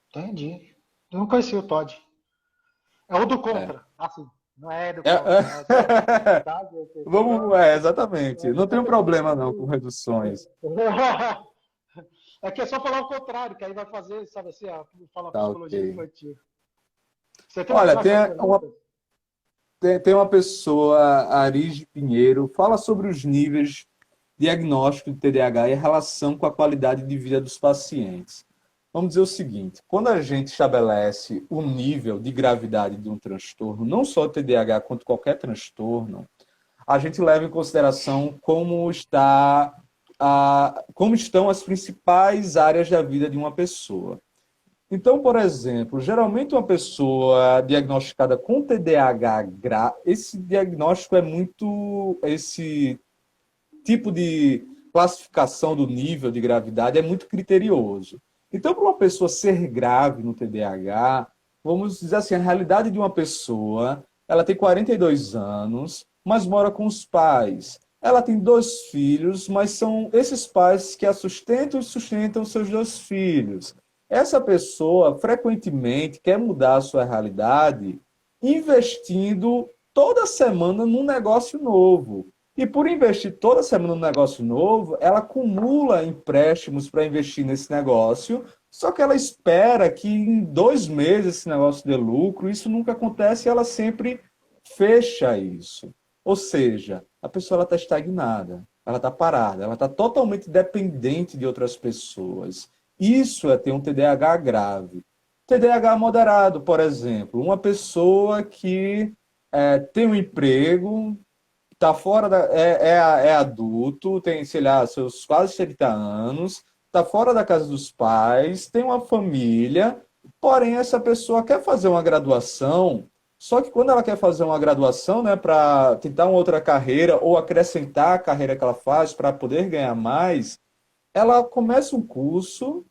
entendi. Eu não conhecia o Todd. É o do É. contra. Ah, sim. Não é do É, contra, né? Só é. idade, etc. Vamos, exatamente. Não tem um problema não com reduções. É que é só falar o contrário, que aí vai fazer, sabe assim, fala Tá psicologia ok. infantil. Você tem Olha, mais perguntas? tem uma pessoa, Arige Pinheiro, fala sobre os níveis diagnóstico de TDAH e a relação com a qualidade de vida dos pacientes. Vamos dizer o seguinte: quando a gente estabelece o nível de gravidade de um transtorno, não só o TDAH, quanto qualquer transtorno, a gente leva em consideração como estão as principais áreas da vida de uma pessoa. Então, por exemplo, geralmente uma pessoa diagnosticada com TDAH, esse diagnóstico esse tipo de classificação do nível de gravidade é muito criterioso. Então, para uma pessoa ser grave no TDAH, vamos dizer assim, a realidade de uma pessoa, ela tem 42 anos, mas mora com os pais. Ela tem 2 filhos, mas são esses pais que a sustentam e sustentam seus 2 filhos. Essa pessoa frequentemente quer mudar a sua realidade investindo toda semana num negócio novo. E por investir toda semana num negócio novo, ela acumula empréstimos para investir nesse negócio, só que ela espera que em 2 meses esse negócio dê lucro, isso nunca acontece e ela sempre fecha isso. Ou seja, a pessoa está estagnada, ela está parada, ela está totalmente dependente de outras pessoas. Isso é ter um TDAH grave. TDAH moderado, por exemplo, uma pessoa que tem um emprego, tá fora é adulto, tem, sei lá, seus quase 30 anos, tá fora da casa dos pais, tem uma família, porém essa pessoa quer fazer uma graduação, só que quando ela quer fazer uma graduação, né, para tentar uma outra carreira ou acrescentar a carreira que ela faz para poder ganhar mais, ela começa um curso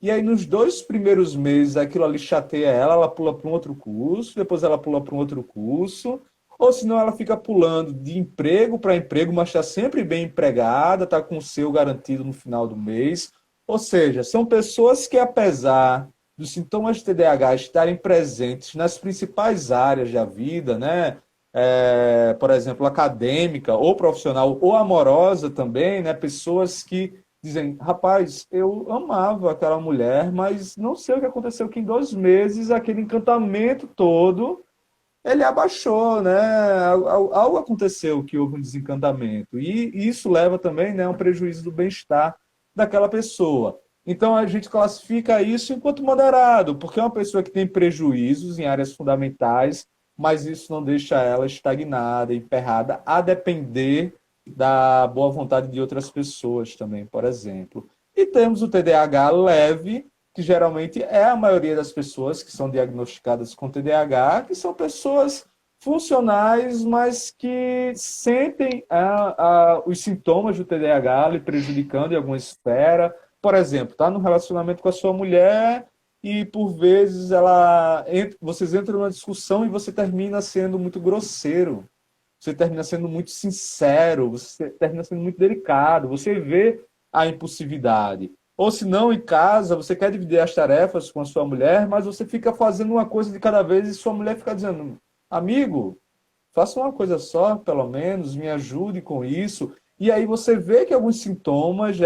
e aí, nos 2 primeiros meses, aquilo ali chateia ela, ela pula para um outro curso, depois ela pula para um outro curso, ou senão ela fica pulando de emprego para emprego, mas está sempre bem empregada, está com o seu garantido no final do mês. Ou seja, são pessoas que, apesar dos sintomas de TDAH estarem presentes nas principais áreas da vida, né? Por exemplo, acadêmica, ou profissional, ou amorosa também, né? Pessoas que dizem, rapaz, eu amava aquela mulher, mas não sei o que aconteceu, que em 2 meses aquele encantamento todo, ele abaixou, né? Algo aconteceu que houve um desencantamento. E isso leva também, né, a um prejuízo do bem-estar daquela pessoa. Então a gente classifica isso enquanto moderado, porque é uma pessoa que tem prejuízos em áreas fundamentais, mas isso não deixa ela estagnada, emperrada, a depender da boa vontade de outras pessoas também, por exemplo. E temos o TDAH leve, que geralmente é a maioria das pessoas que são diagnosticadas com TDAH, que são pessoas funcionais, mas que sentem os sintomas do TDAH lhe prejudicando em alguma esfera. Por exemplo, está no relacionamento com a sua mulher e, por vezes, vocês entram numa discussão e você termina sendo muito grosseiro. Você termina sendo muito sincero, você termina sendo muito delicado, você vê a impulsividade. Ou se não, em casa, você quer dividir as tarefas com a sua mulher, mas você fica fazendo uma coisa de cada vez e sua mulher fica dizendo, amigo, faça uma coisa só, pelo menos, me ajude com isso. E aí você vê que alguns sintomas,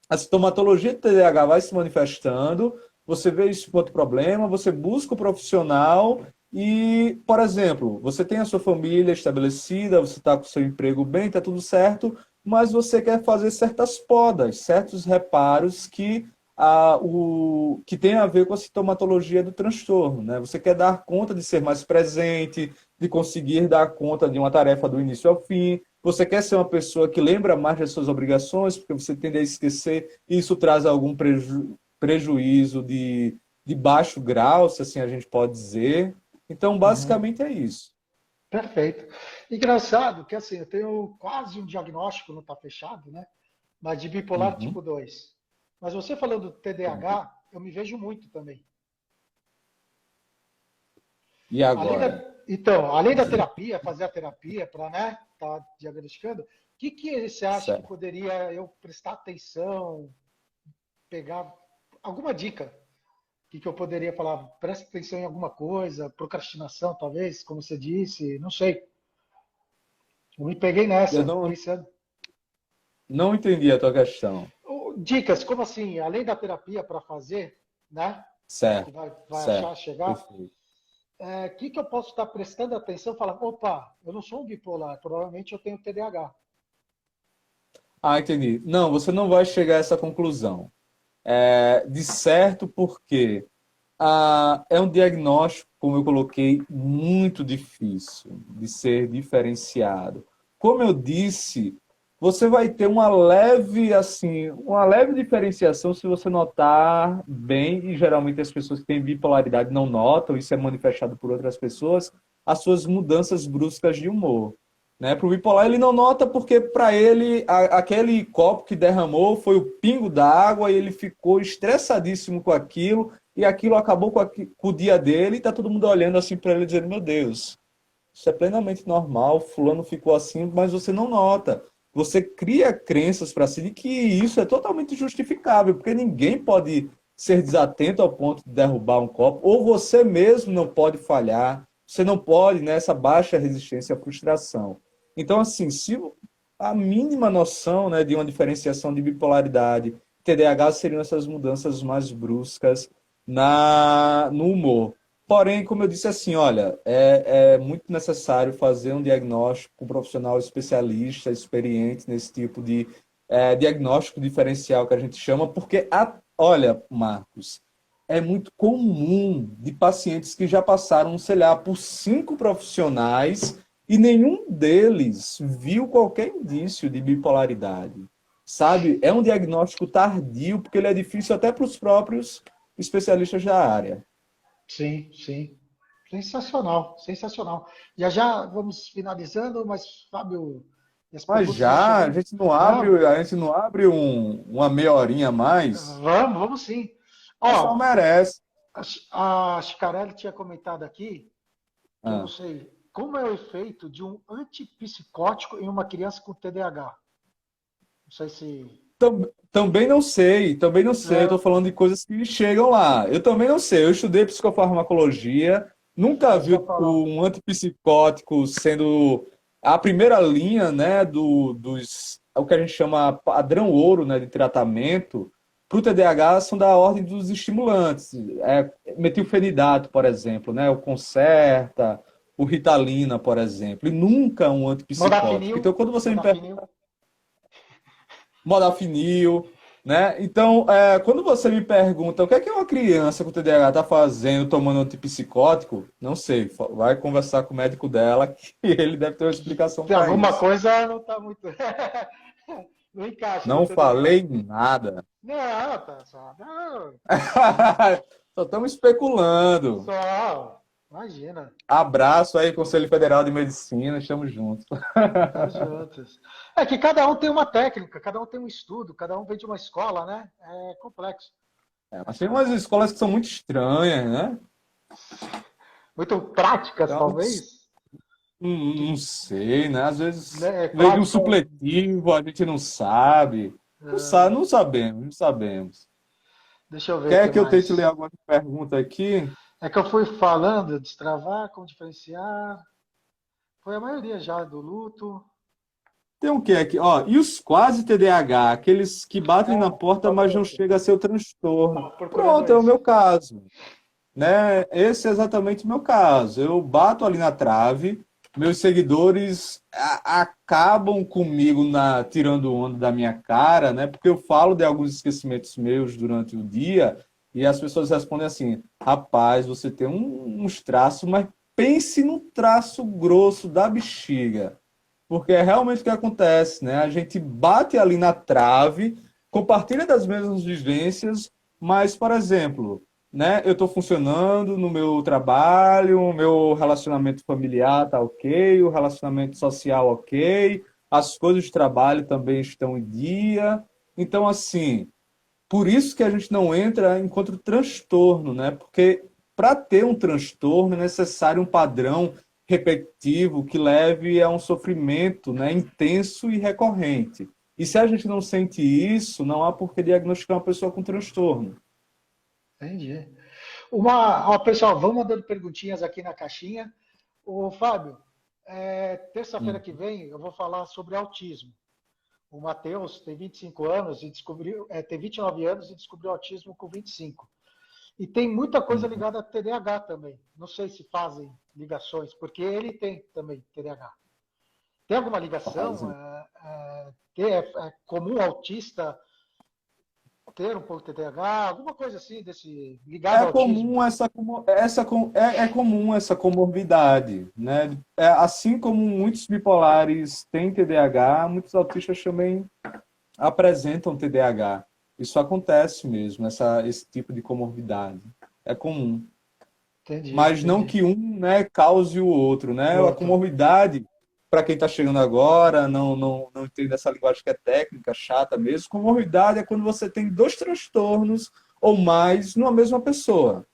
a sintomatologia do TDAH vai se manifestando, você vê isso como outro problema, você busca o profissional e, por exemplo, você tem a sua família estabelecida, você está com o seu emprego bem, está tudo certo, mas você quer fazer certas podas, certos reparos que tem a ver com a sintomatologia do transtorno, né? Você quer dar conta de ser mais presente, de conseguir dar conta de uma tarefa do início ao fim, você quer ser uma pessoa que lembra mais das suas obrigações, porque você tende a esquecer, e isso traz algum prejuízo de baixo grau, se assim a gente pode dizer. Então, Uhum. basicamente é isso. Perfeito. Engraçado que assim, eu tenho quase um diagnóstico, não está fechado, né? Mas de bipolar Uhum. tipo 2. Mas você falando do TDAH, eu me vejo muito também. E Além da, agora? então, além da terapia, fazer a terapia para, né, tá diagnosticando, o que você acha que Certo. poderia eu prestar atenção, pegar alguma dica? O que eu poderia falar? Presta atenção em alguma coisa, procrastinação, talvez, como você disse, não sei. Eu me peguei Eu nessa, não, pensando. não entendi a tua questão. Dicas, como assim? Além da terapia para fazer, né? Que Certo, vai achar, certo. chegar. Perfeito. Que eu posso estar prestando atenção e falar, opa, eu não sou um bipolar, provavelmente eu tenho TDAH. Ah, entendi. Não, você não vai chegar a essa conclusão. De certo, porque é um diagnóstico, como eu coloquei, muito difícil de ser diferenciado. Como eu disse, você vai ter uma leve diferenciação se você notar bem, e geralmente as pessoas que têm bipolaridade não notam, isso é manifestado por outras pessoas, as suas mudanças bruscas de humor. Né? Para o bipolar, ele não nota porque, para ele, aquele copo que derramou foi o pingo d'água e ele ficou estressadíssimo com aquilo e aquilo acabou com o dia dele e tá todo mundo olhando assim para ele dizendo, meu Deus, isso é plenamente normal, fulano ficou assim, mas você não nota. Você cria crenças para si de que isso é totalmente justificável, porque ninguém pode ser desatento ao ponto de derrubar um copo, ou você mesmo não pode falhar você não pode, né, essa baixa resistência à frustração. Então, assim, se a mínima noção, né, de uma diferenciação de bipolaridade, TDAH seriam essas mudanças mais bruscas no humor. Porém, como eu disse assim, olha, é muito necessário fazer um diagnóstico com um profissional especialista, experiente nesse tipo de diagnóstico diferencial que a gente chama, porque, olha, Marcos, é muito comum de pacientes que já passaram, sei lá, por 5 profissionais e nenhum deles viu qualquer indício de bipolaridade. Sabe? É um diagnóstico tardio, porque ele é difícil até para os próprios especialistas da área. Sim, sim. Sensacional, sensacional. Já já vamos finalizando, mas, Fábio, e as Mas perguntas vão já, chegando. Vamos, a gente não abre uma meia horinha a mais? vamos sim. O pessoal Ó, merece. a Chicarelli tinha comentado aqui que eu não Ah. sei como é o efeito de um antipsicótico em uma criança com TDAH. Não sei se. Também não sei, também não sei. Eu É, estou falando de coisas que chegam lá. Eu também não sei. Eu estudei psicofarmacologia, nunca é isso que eu vi ia falar. um antipsicótico sendo a primeira linha, né, o que a gente chama padrão ouro, né, de tratamento. Para o TDAH são da ordem dos estimulantes. Metilfenidato, por exemplo, né, o Concerta, o Ritalina, por exemplo, e nunca um antipsicótico. Modafinil, Então, quando você me modafinil. pergunta modafinil, né? Então, quando você me pergunta o que é que uma criança com TDAH está fazendo tomando antipsicótico, não sei, vai conversar com o médico dela que ele deve ter uma explicação Tem para alguma isso. coisa não está muito. Não encaixa no Não TDAH. falei nada. Não, tá só. Não, Só estamos especulando. só. Imagina. Abraço aí, Conselho Federal de Medicina, estamos juntos. Estamos juntos. É que cada um tem uma técnica, cada um tem um estudo, cada um vem de uma escola, né? É complexo. Mas tem umas escolas que são muito estranhas, né? Muito práticas, Então, talvez. não sei, né? Às vezes Né? veio de um Prática. supletivo, a gente não sabe. Não sabe, não sabemos, não sabemos. Deixa eu ver o que Quer que eu tente ler mais. alguma pergunta aqui? É que eu fui falando, destravar, como diferenciar. Foi a maioria já do luto. Tem um que aqui, ó, e os quase TDAH, aqueles que batem na porta, mas não chega a ser o transtorno. Tava procurando Pronto, é o esse. meu caso, né? Esse é exatamente o meu caso. Eu bato ali na trave, meus seguidores acabam comigo tirando onda da minha cara, né? Porque eu falo de alguns esquecimentos meus durante o dia e as pessoas respondem assim: rapaz, você tem uns traços, mas pense no traço grosso da bexiga. Porque é realmente o que acontece, né? A gente bate ali na trave, compartilha das mesmas vivências, mas, por exemplo, né? Eu estou funcionando no meu trabalho, o meu relacionamento familiar tá ok, o relacionamento social ok, as coisas de trabalho também estão em dia. Então, assim, por isso que a gente não entra enquanto transtorno, né? Porque para ter um transtorno é necessário um padrão repetitivo que leve a um sofrimento, né, intenso e recorrente. E se a gente não sente isso, não há por que diagnosticar uma pessoa com transtorno. Entendi. Ó, pessoal, vamos mandando perguntinhas aqui na caixinha. Ô, Fábio, terça-feira Hum. que vem eu vou falar sobre autismo. O Matheus tem 25 anos e descobriu, tem 29 anos e descobriu autismo com 25. E tem muita coisa Hum. ligada a TDAH também. Não sei se fazem ligações, porque ele tem também TDAH. Tem alguma ligação? Fazem. É comum autista ter um pouco de TDAH? Alguma coisa assim desse ligado É ao autismo? comum é comum essa comorbidade, né? Assim como muitos bipolares têm TDAH, muitos autistas também apresentam TDAH. Isso acontece mesmo, esse tipo de comorbidade. É comum. Entendi, Mas não entendi. que um, né, cause o outro, O né? A outro. comorbidade, para quem está chegando agora, não entende essa linguagem que é técnica, chata mesmo. Comorbidade é quando você tem dois transtornos ou mais numa mesma pessoa.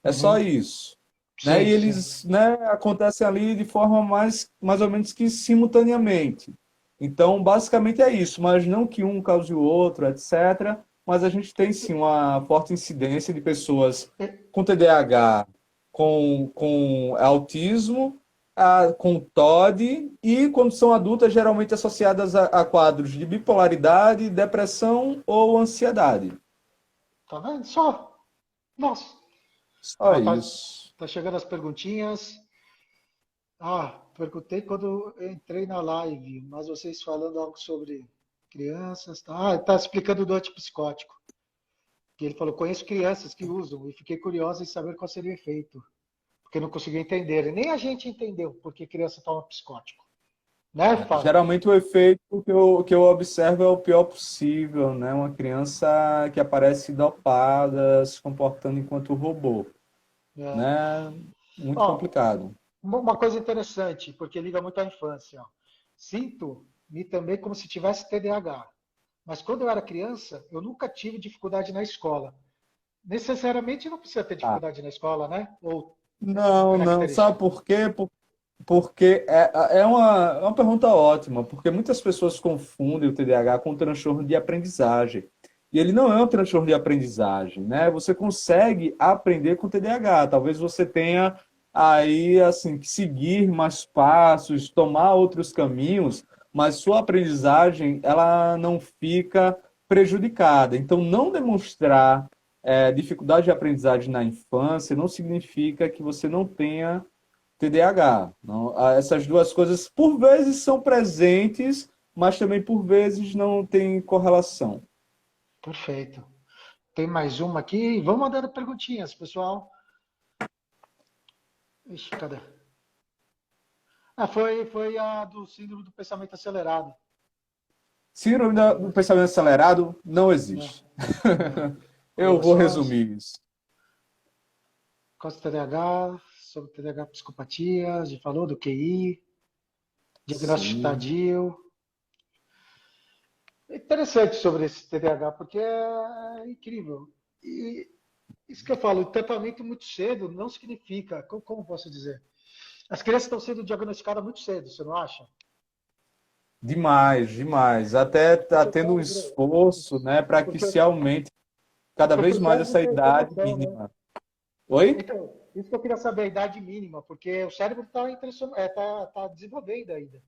É só Uhum. isso. Né? Sim, E sim. eles, né, acontecem ali de forma mais ou menos que simultaneamente. Então, basicamente é isso, mas não que um cause o outro, etc. Mas a gente tem sim uma forte incidência de pessoas com TDAH com autismo, com TOD, e quando são adultas, geralmente associadas a quadros de bipolaridade, depressão ou ansiedade. Tá vendo? Só. Nossa. Só Ó, isso. tá chegando as perguntinhas. Perguntei quando eu entrei na live, mas vocês falando algo sobre crianças. Tá explicando do antipsicótico. Que ele falou, conheço crianças que usam e fiquei curiosa em saber qual seria o efeito. Porque não conseguia entender. E nem a gente entendeu porque criança toma psicótico. Né, Fábio? Geralmente o efeito que eu observo é o pior possível, né? Uma criança que aparece dopada, se comportando enquanto robô, É. né? Muito Ó, complicado. uma coisa interessante, porque liga muito à infância. Ó. Sinto-me também como se tivesse TDAH. Mas quando eu era criança, eu nunca tive dificuldade na escola. Necessariamente não precisa ter Ah, dificuldade na escola, né? Ou não, não. característica. Sabe por quê? Porque é uma pergunta ótima, porque muitas pessoas confundem o TDAH com um transtorno de aprendizagem. E ele não é um transtorno de aprendizagem, né? Você consegue aprender com TDAH. Talvez você tenha aí, assim, que seguir mais passos, tomar outros caminhos, mas sua aprendizagem, ela não fica prejudicada. Então, não demonstrar dificuldade de aprendizagem na infância não significa que você não tenha TDAH. Não, essas duas coisas, por vezes, são presentes, mas também, por vezes, não tem correlação. Perfeito. Tem mais uma aqui. Vamos mandando perguntinhas, pessoal. Ixi, cadê? Foi a do síndrome do pensamento acelerado. Síndrome do pensamento acelerado não Né? existe. Eu É vou só resumir isso. Costa TDAH, sobre TDAH psicopatia, já falou do QI, diagnóstico Sim. tardio. É interessante sobre esse TDAH, porque é incrível. E isso que eu falo, o tratamento muito cedo não significa, como posso dizer? As crianças estão sendo diagnosticadas muito cedo, você não acha? Demais, demais. Até está Porque, tendo um esforço, né, para que porque, se aumente cada porque vez o mais cérebro essa tem idade informação, né? mínima. Oi? Então, isso que eu queria saber, a idade mínima, porque o cérebro está desenvolvendo ainda.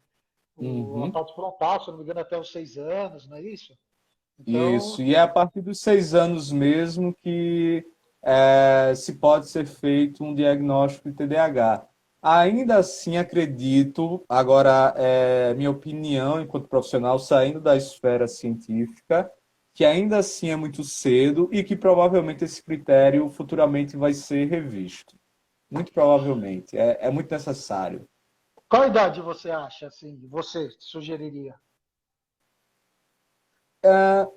A Uhum. parte frontal, se eu não me engano, até os 6 anos, não é isso? Isso. Então, E é a partir dos 6 anos mesmo que se pode ser feito um diagnóstico de TDAH. Ainda assim, acredito, agora, minha opinião enquanto profissional, saindo da esfera científica, que ainda assim é muito cedo e que provavelmente esse critério futuramente vai ser revisto. Muito provavelmente. É muito necessário. qual idade você acha, assim, você sugeriria para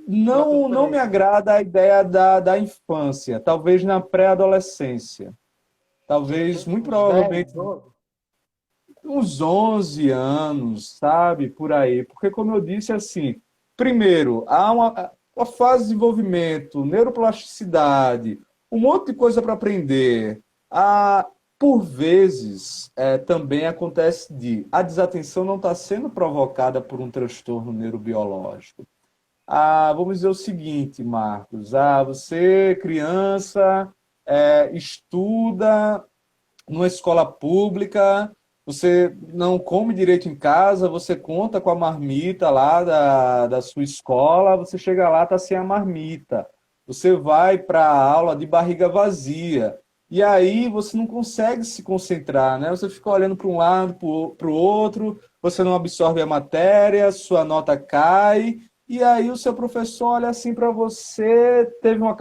Não me preferência? agrada a ideia da infância, talvez na pré-adolescência. Talvez, muito Uns 10, provavelmente, 12? uns 11 anos, sabe? Por aí. Porque, como eu disse, assim, primeiro, há uma fase de desenvolvimento, neuroplasticidade, um monte de coisa para aprender. Por vezes, também acontece a desatenção não está sendo provocada por um transtorno neurobiológico. Vamos dizer o seguinte, Marcos. Você, criança, estuda numa escola pública, você não come direito em casa, você conta com a marmita lá da sua escola, você chega lá, tá sem a marmita. Você vai para a aula de barriga vazia. E aí você não consegue se concentrar, né? Você fica olhando para um lado, para o outro, você não absorve a matéria, sua nota cai, e aí o seu professor olha assim para você, teve uma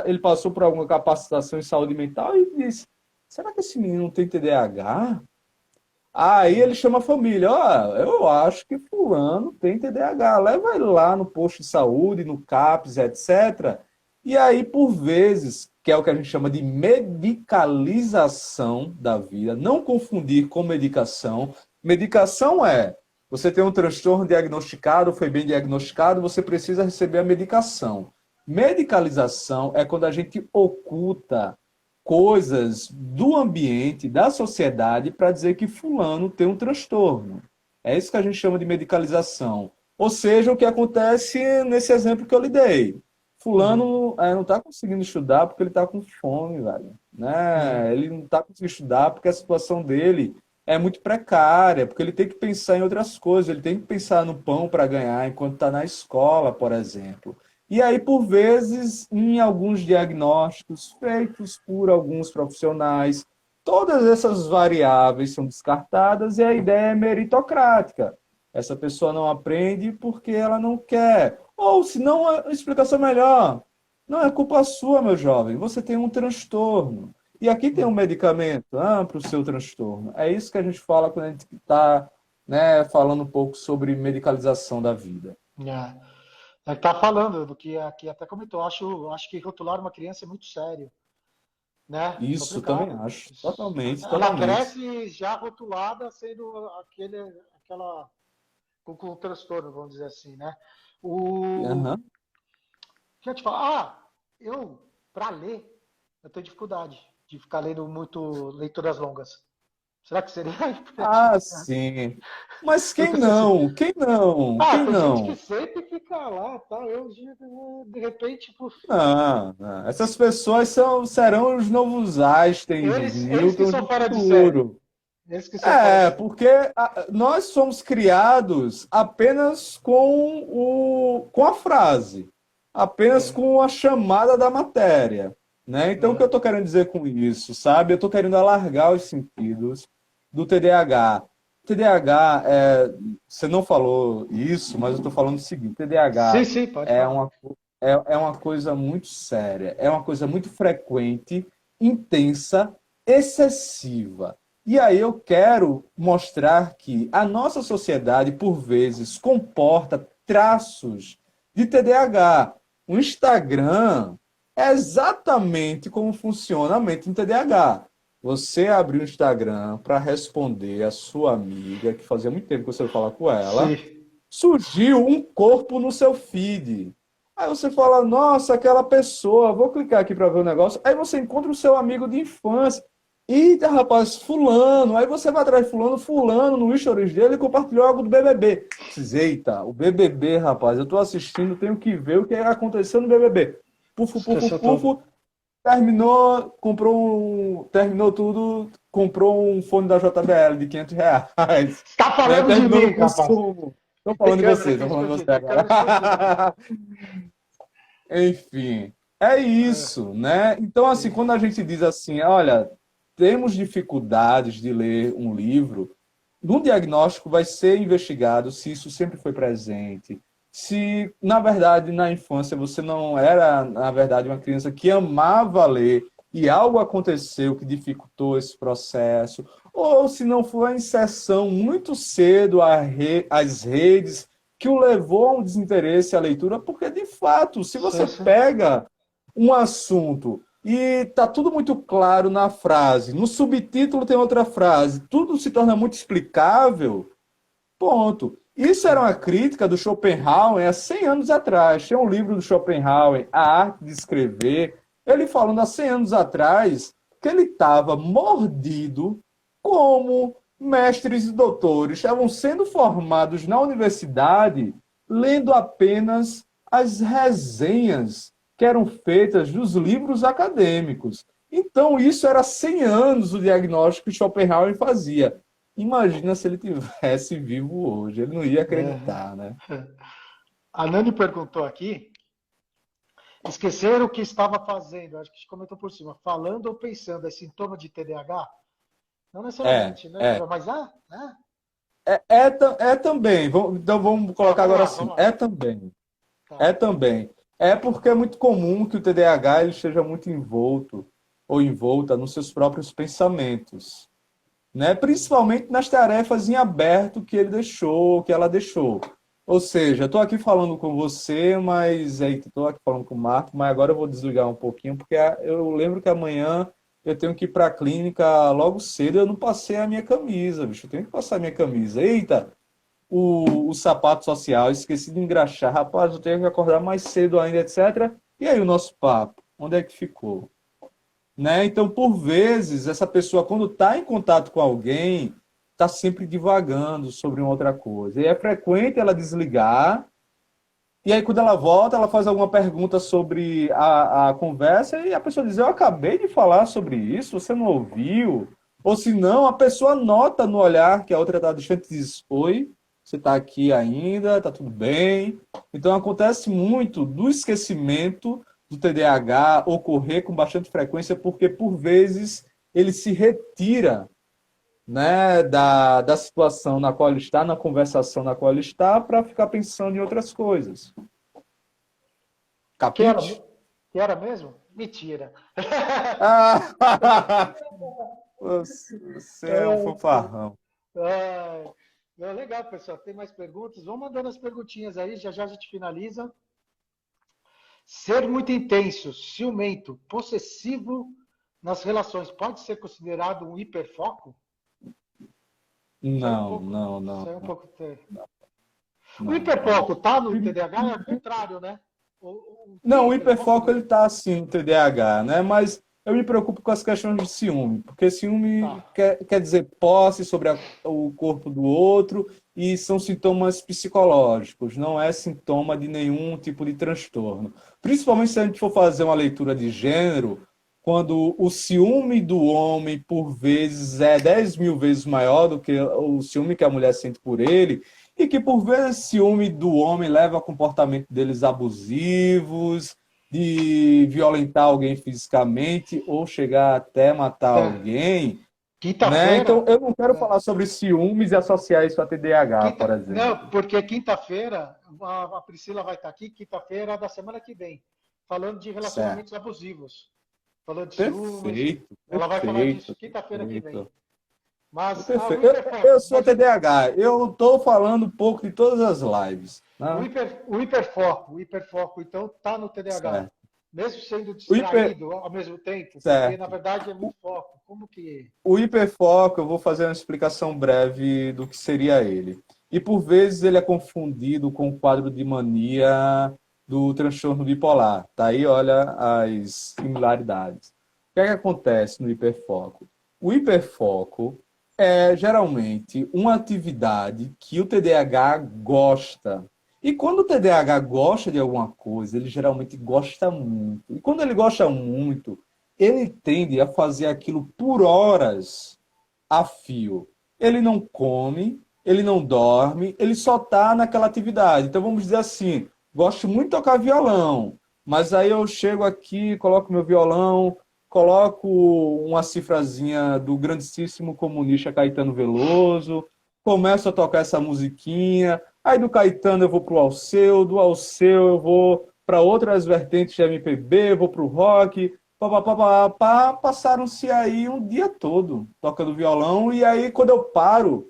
ele passou por alguma capacitação em saúde mental e diz: será que esse menino tem TDAH? Aí ele chama a família, ó, eu acho que fulano tem TDAH, leva ele lá no posto de saúde, no CAPS, etc. E aí, por vezes, que é o que a gente chama de medicalização da vida, não confundir com medicação. Medicação você tem um transtorno diagnosticado, foi bem diagnosticado, você precisa receber a medicação. Medicalização é quando a gente oculta coisas do ambiente, da sociedade, para dizer que fulano tem um transtorno. É isso que a gente chama de medicalização. Ou seja, o que acontece nesse exemplo que eu lhe dei. Uhum. Fulano não está conseguindo estudar porque ele está com fome, velho. né? Ele não está conseguindo estudar porque a situação dele é muito precária, porque ele tem que pensar em outras coisas, ele tem que pensar no pão para ganhar enquanto está na escola, por exemplo. E aí, por vezes, em alguns diagnósticos feitos por alguns profissionais, todas essas variáveis são descartadas e a ideia é meritocrática. Essa pessoa não aprende porque ela não quer. Ou, se não, a explicação melhor. Não é culpa sua, meu jovem. Você tem um transtorno. E aqui tem um medicamento para o seu transtorno. É isso que a gente fala quando a gente está, né, falando um pouco sobre medicalização da vida. É que tá falando do que aqui até comentou. Acho que rotular uma criança é muito sério, né? Isso também Complicado. acho. Totalmente, Ela totalmente. cresce já rotulada sendo aquela com transtorno, vamos dizer assim, né? O Aham. que eu te falar, eu para ler eu tenho dificuldade de ficar lendo muito leituras longas. Será que seria Ah, sim. Mas quem porque você não? Quem não? Quem tem gente que não? sempre fica lá, tá? Eu de repente, puf, Não, não. Essas pessoas serão os novos Einsteins, os eles que Newtons são do fora de série. futuro. Eles que são fora de É, série. porque nós somos criados apenas com a frase, apenas É, com a chamada da matéria, né? Então, o que eu é. estou querendo dizer com isso, sabe? Eu estou querendo alargar os sentidos do TDAH. TDAH, você não falou isso, mas eu estou falando o seguinte: Sim, TDAH sim, pode é falar. uma, é uma coisa muito séria, é uma coisa muito frequente, intensa, excessiva. E aí eu quero mostrar que a nossa sociedade, por vezes, comporta traços de TDAH. O Instagram é exatamente como funciona a mente em TDAH. Você abre o Instagram para responder a sua amiga, que fazia muito tempo que você não falava com ela, Sim. surgiu um corpo no seu feed. Aí você fala, nossa, aquela pessoa, vou clicar aqui para ver o negócio. Aí você encontra o seu amigo de infância. Eita, rapaz, fulano. Aí você vai atrás de fulano, fulano, no stories dele, compartilhou algo do BBB. Diz, eita, o BBB, rapaz, eu tô assistindo, tenho que ver o que aconteceu no BBB. Pufo, pufo, Esqueceu tudo. pufo. Terminou tudo, comprou um fone da JBL de R$ 500. Tá Né? falando de Terminou mim, no rapaz. consumo. Tô Tem falando de câmera você, aqui tô falando de escondida, você tem câmera escondida aqui. agora. Enfim, é É, isso, né? Então, assim, sim. quando a gente diz assim, olha, temos dificuldades de ler um livro, no diagnóstico vai ser investigado se isso sempre foi presente, se, na verdade, na infância você não era, na verdade, uma criança que amava ler e algo aconteceu que dificultou esse processo, ou se não foi a inserção muito cedo às redes que o levou a um desinteresse à leitura, porque, de fato, se Sim, você sim. pega um assunto e tá tudo muito claro na frase, no subtítulo tem outra frase, tudo se torna muito explicável, ponto. Isso era uma crítica do Schopenhauer há 100 anos atrás. Tem um livro do Schopenhauer, A Arte de Escrever, ele falando há 100 anos atrás que ele estava mordido como mestres e doutores estavam sendo formados na universidade lendo apenas as resenhas que eram feitas dos livros acadêmicos. Então, isso era 100 anos o diagnóstico que Schopenhauer fazia. Imagina se ele tivesse vivo hoje, ele não ia É. acreditar, né? A Nani perguntou aqui, esquecer o que estava fazendo, acho que a gente comentou por cima, falando ou pensando, é sintoma de TDAH? Não É, necessariamente, né? é. Mas é? É também. Então vamos Tá, colocar agora vamos assim. lá. É também. Tá. É também. É porque é muito comum que o TDAH ele esteja muito envolto ou envolta nos seus próprios pensamentos, né? Principalmente nas tarefas em aberto que ele deixou, que ela deixou. Ou seja, estou aqui falando com você, mas estou aqui falando com o Marco, mas agora eu vou desligar um pouquinho, porque eu lembro que amanhã eu tenho que ir para a clínica logo cedo, eu não passei a minha camisa, bicho, eu tenho que passar a minha camisa. Eita, o sapato social, esqueci de engraxar, rapaz, eu tenho que acordar mais cedo ainda, etc. E aí o nosso papo, onde é que ficou? Né? Então, por vezes, essa pessoa, quando está em contato com alguém, está sempre divagando sobre uma outra coisa. E é frequente ela desligar E aí, quando ela volta, ela faz alguma pergunta sobre a conversa e a pessoa diz: Eu acabei de falar sobre isso, você não ouviu? Ou se não, a pessoa nota no olhar que a outra está distante e diz: Oi, você está aqui ainda, está tudo bem. Então, acontece muito do esquecimento do TDAH ocorrer com bastante frequência, porque por vezes ele se retira, né, da situação na qual ele está, na conversação na qual ele está, para ficar pensando em outras coisas. Que era, Capite? que era mesmo? Mentira. Ah, você é um fanfarrão. É, é legal, pessoal. Tem mais perguntas? Vamos mandando as perguntinhas aí, já já a gente finaliza. Ser muito intenso, ciumento, possessivo nas relações pode ser considerado um hiperfoco? Sai um Não, pouco, não, não, sai um pouco. O não, não. hiperfoco tá no TDAH é o contrário, né? Não, Tem o hiperfoco hiperfoco no. ele tá assim no TDAH, né? Mas eu me preocupo com as questões de ciúme, porque Tá. ciúme quer dizer posse sobre o corpo do outro e são sintomas psicológicos, não é sintoma de nenhum tipo de transtorno. Principalmente se a gente for fazer uma leitura de gênero, quando o ciúme do homem, por vezes, é 10 mil vezes maior do que o ciúme que a mulher sente por ele, e que por vezes ciúme do homem leva a comportamento deles abusivos, de violentar alguém fisicamente ou chegar até matar Tá. alguém, né? Então Quinta-feira. eu não quero É, falar sobre ciúmes e associar isso a TDAH, por não, exemplo. porque quinta-feira a Priscila vai estar aqui, quinta-feira da semana que vem, falando de Certo. relacionamentos abusivos, falando de ciúmes. Perfeito, Ela vai falar perfeito, disso quinta-feira que vem. perfeito. Mas o Perfeito. Eu hiperfoco, sou TDAH, eu estou falando um pouco de todas as lives, né? o hiperfoco, então, está no TDAH, Certo. mesmo sendo O hiper... distraído ao mesmo tempo, porque na Certo. verdade é muito foco. Como que. O hiperfoco, eu vou fazer uma explicação breve do que seria ele. E por vezes ele é confundido com o quadro de mania do transtorno bipolar. Tá aí, olha as similaridades. O que é que acontece no hiperfoco? O hiperfoco é geralmente uma atividade que o TDAH gosta. E quando o TDAH gosta de alguma coisa, ele geralmente gosta muito. E quando ele gosta muito, ele tende a fazer aquilo por horas a fio. Ele não come, ele não dorme, ele só está naquela atividade. Então vamos dizer assim, gosto muito de tocar violão, mas aí eu chego aqui, coloco meu violão, coloco uma cifrazinha do grandíssimo comunista Caetano Veloso, começo a tocar essa musiquinha, aí do Caetano eu vou para o Alceu, do Alceu eu vou para outras vertentes de MPB, vou para o rock, passaram-se aí um dia todo tocando violão, e aí quando eu paro,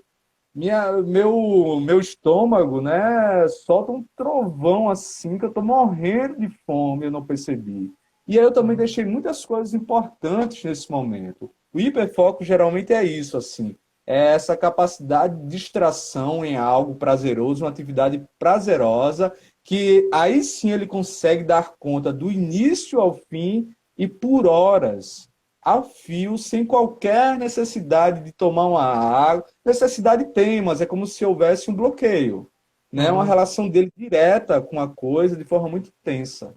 meu estômago, né, solta um trovão assim, que eu tô morrendo de fome, eu não percebi. E aí eu também deixei muitas coisas importantes nesse momento. O hiperfoco geralmente é isso, assim, é essa capacidade de distração em algo prazeroso, uma atividade prazerosa, que aí sim ele consegue dar conta do início ao fim e por horas, ao fio, sem qualquer necessidade de tomar uma água. Necessidade tem, mas é como se houvesse um bloqueio, né? Uma Uhum. relação dele direta com a coisa de forma muito tensa.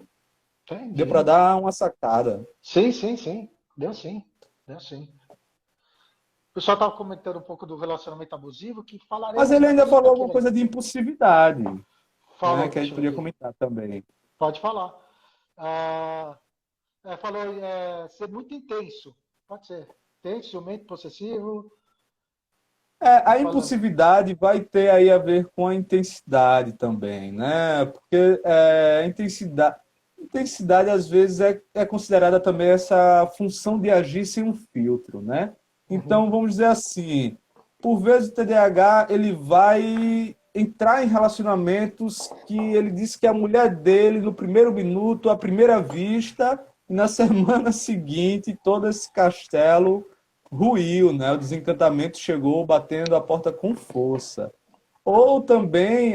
Deu para Entendi. dar uma sacada. Sim, sim, sim. Deu sim. Deu sim. O pessoal estava comentando um pouco do relacionamento abusivo, que Mas falaremos ele ainda depois falou alguma daquele. coisa de impulsividade, né? Falou, Que a gente deixa eu ver podia aqui. comentar também. Pode falar. Ah, falou ser muito intenso. Pode ser. Intenso, ciumento, possessivo. A Falando. impulsividade vai ter aí a ver com a intensidade também, né? Porque intensidade às vezes é considerada também essa função de agir sem um filtro, né? Uhum. Então, vamos dizer assim, por vezes o TDAH ele vai entrar em relacionamentos que ele disse que a mulher dele, no primeiro minuto, à primeira vista, e na semana seguinte, todo esse castelo ruiu, né? O desencantamento chegou batendo a porta com força. Ou também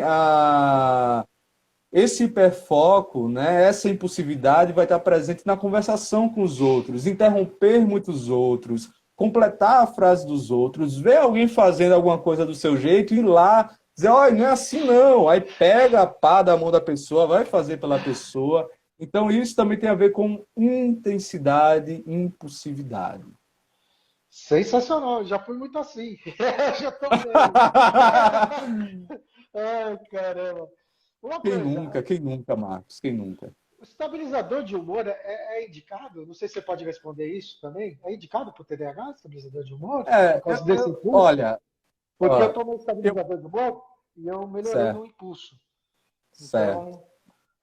esse hiperfoco, né? Essa impulsividade vai estar presente na conversação com os outros, interromper muitos outros, completar a frase dos outros, ver alguém fazendo alguma coisa do seu jeito e ir lá dizer, olha, não é assim não. Aí pega a pá da mão da pessoa, vai fazer pela pessoa. Então isso também tem a ver com intensidade e impulsividade. Sensacional, já fui muito assim. Já tô vendo. Ai, caramba. Uma coisa, Quem nunca, Marcos? Quem nunca? o estabilizador de humor é indicado? Não sei se você pode responder isso também. É indicado para o TDAH, estabilizador de humor? Por causa desse impulso? Olha, Porque eu ó, tomei eu, estabilizador de humor e eu melhorei no certo, impulso. certo, Então,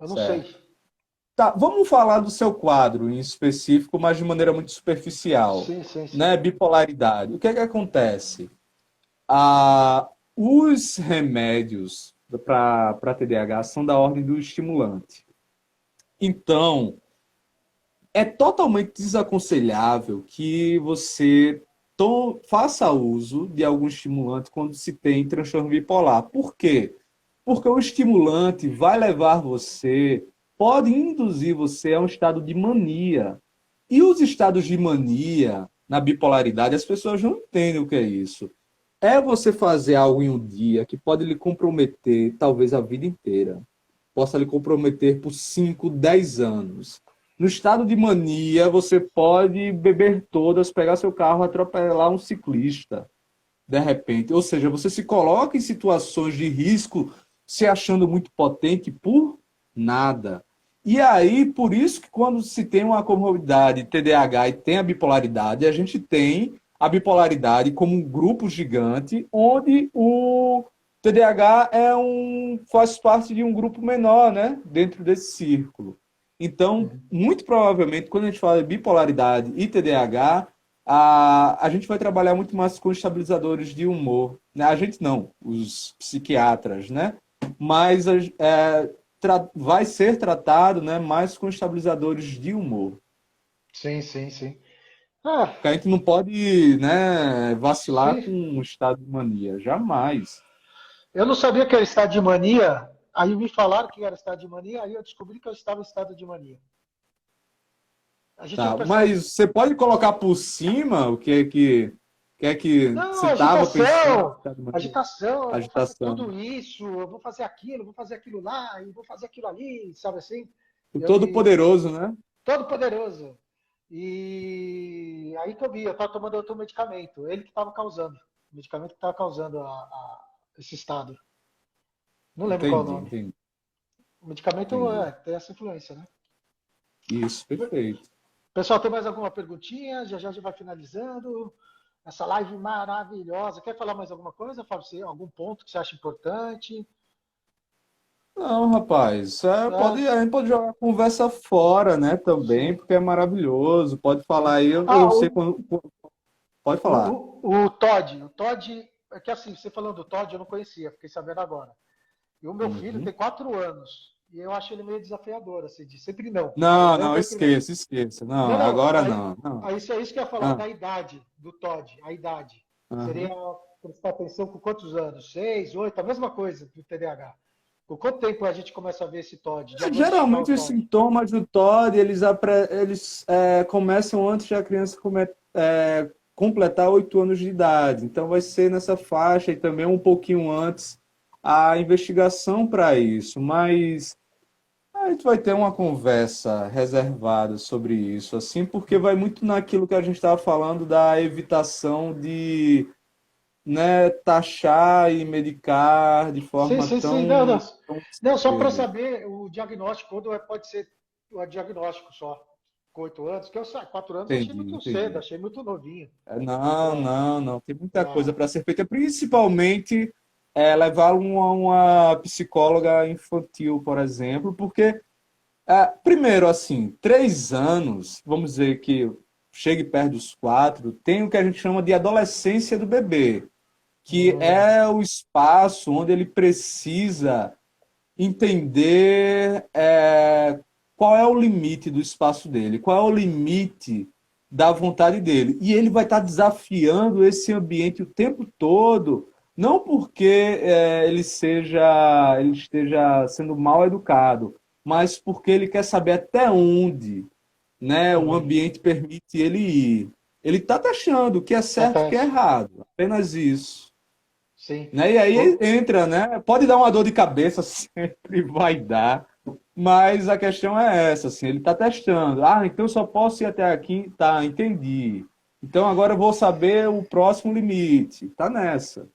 eu não sei. certo. Tá, vamos falar do seu quadro em específico, mas de maneira muito superficial, Sim, sim, sim. né? Bipolaridade. O que é que acontece? Ah, os remédios para TDAH são da ordem do estimulante. Então, é totalmente desaconselhável que você faça uso de algum estimulante quando se tem transtorno bipolar. Por quê? Porque o estimulante vai levar você, pode induzir você a um estado de mania. E os estados de mania na bipolaridade, as pessoas não entendem o que é isso. É você fazer algo em um dia que pode lhe comprometer, talvez a vida inteira. Possa lhe comprometer por 5, 10 anos. No estado de mania, você pode beber todas, pegar seu carro, atropelar um ciclista, de repente. Ou seja, você se coloca em situações de risco se achando muito potente por nada. E aí, por isso que quando se tem uma comorbidade TDAH e tem a bipolaridade, a gente tem a bipolaridade como um grupo gigante, onde o TDAH faz parte de um grupo menor, né, dentro desse círculo. Então, muito provavelmente, quando a gente fala de bipolaridade e TDAH, a gente vai trabalhar muito mais com estabilizadores de humor. Né? A gente não, os psiquiatras, né? Mas vai ser tratado, né, mais com estabilizadores de humor. Sim, sim, sim. Ah, Porque a gente não pode, né, vacilar com sim. um estado de mania, jamais. Eu não sabia que era estado de mania. Aí me falaram que era estado de mania, aí eu descobri que eu estava em estado de mania. A gente não Tá? percebe. Mas você pode colocar por cima o que é que Não, você estava pensando em agitação! estado de mania? Agitação, eu vou fazer Agitação. tudo isso, eu vou fazer aquilo lá, e vou fazer aquilo ali, sabe assim? O Eu me. todo-poderoso, né? Todo poderoso. E aí que eu vi, eu estava tomando outro medicamento, ele que estava causando. O medicamento que estava causando esse estado. Não lembro qual é o Entendi, nome. entendi, O medicamento entendi. tem essa influência, né? Isso, perfeito. Pessoal, tem mais alguma perguntinha? Já já a gente vai finalizando. Essa live maravilhosa. Quer falar mais alguma coisa, Fábio? Algum ponto que você acha importante? Não, rapaz, É, a gente pode jogar a conversa fora, né, também, sim, porque é maravilhoso. Pode sim. falar aí, eu Ah, sei quando. Pode falar. o Todd. O Todd, é que assim, você falando do Todd, eu não conhecia, fiquei sabendo agora. E o meu filho Uhum. tem 4 anos. E eu acho ele meio desafiador, assim, de sempre não. Aí Não, não não, vai que não. esqueça, esqueça. Não, Não, não. agora Aí, não, não. aí isso é isso que eu ia falar, Ah, da idade do Todd, a idade. Seria aham. prestar atenção com quantos anos? 6, 8, a mesma coisa do TDAH. Com quanto tempo a gente começa a ver esse Todd, diagnosticar o Geralmente os Todd? sintomas do TOD, eles começam antes da criança completar 8 anos de idade. Então vai ser nessa faixa e também um pouquinho antes a investigação para isso. Mas a gente vai ter uma conversa reservada sobre isso, assim, porque vai muito naquilo que a gente estava falando da evitação de, né, taxar e medicar de Sim, forma sim, sim. Não, não. tão Não, só para cedo. saber o diagnóstico, quando pode ser o diagnóstico só. Com 8 anos, que eu 4 anos eu achei Entendi, muito cedo, entendi. achei muito novinho. Não, Pra, não, não. Tem muita coisa pra... para ser feita, principalmente levá-lo a uma psicóloga infantil, por exemplo, porque, primeiro, assim, 3 anos, vamos dizer que chegue perto dos 4, tem o que a gente chama de adolescência do bebê, que Hum, é o espaço onde ele precisa entender qual é o limite do espaço dele, qual é o limite da vontade dele. E ele vai estar desafiando esse ambiente o tempo todo, não porque ele esteja sendo mal educado, mas porque ele quer saber até onde, né, o uhum. ambiente permite ele ir. Ele está taxando o que é certo e o que é Acontece. errado, apenas isso. Sim. Né? E aí Ô, entra, né? Pode dar uma dor de cabeça, sempre vai dar, mas a questão é essa, assim, ele está testando. Ah, então eu só posso ir até aqui, tá, entendi. Então agora eu vou saber o próximo limite. Tá nessa.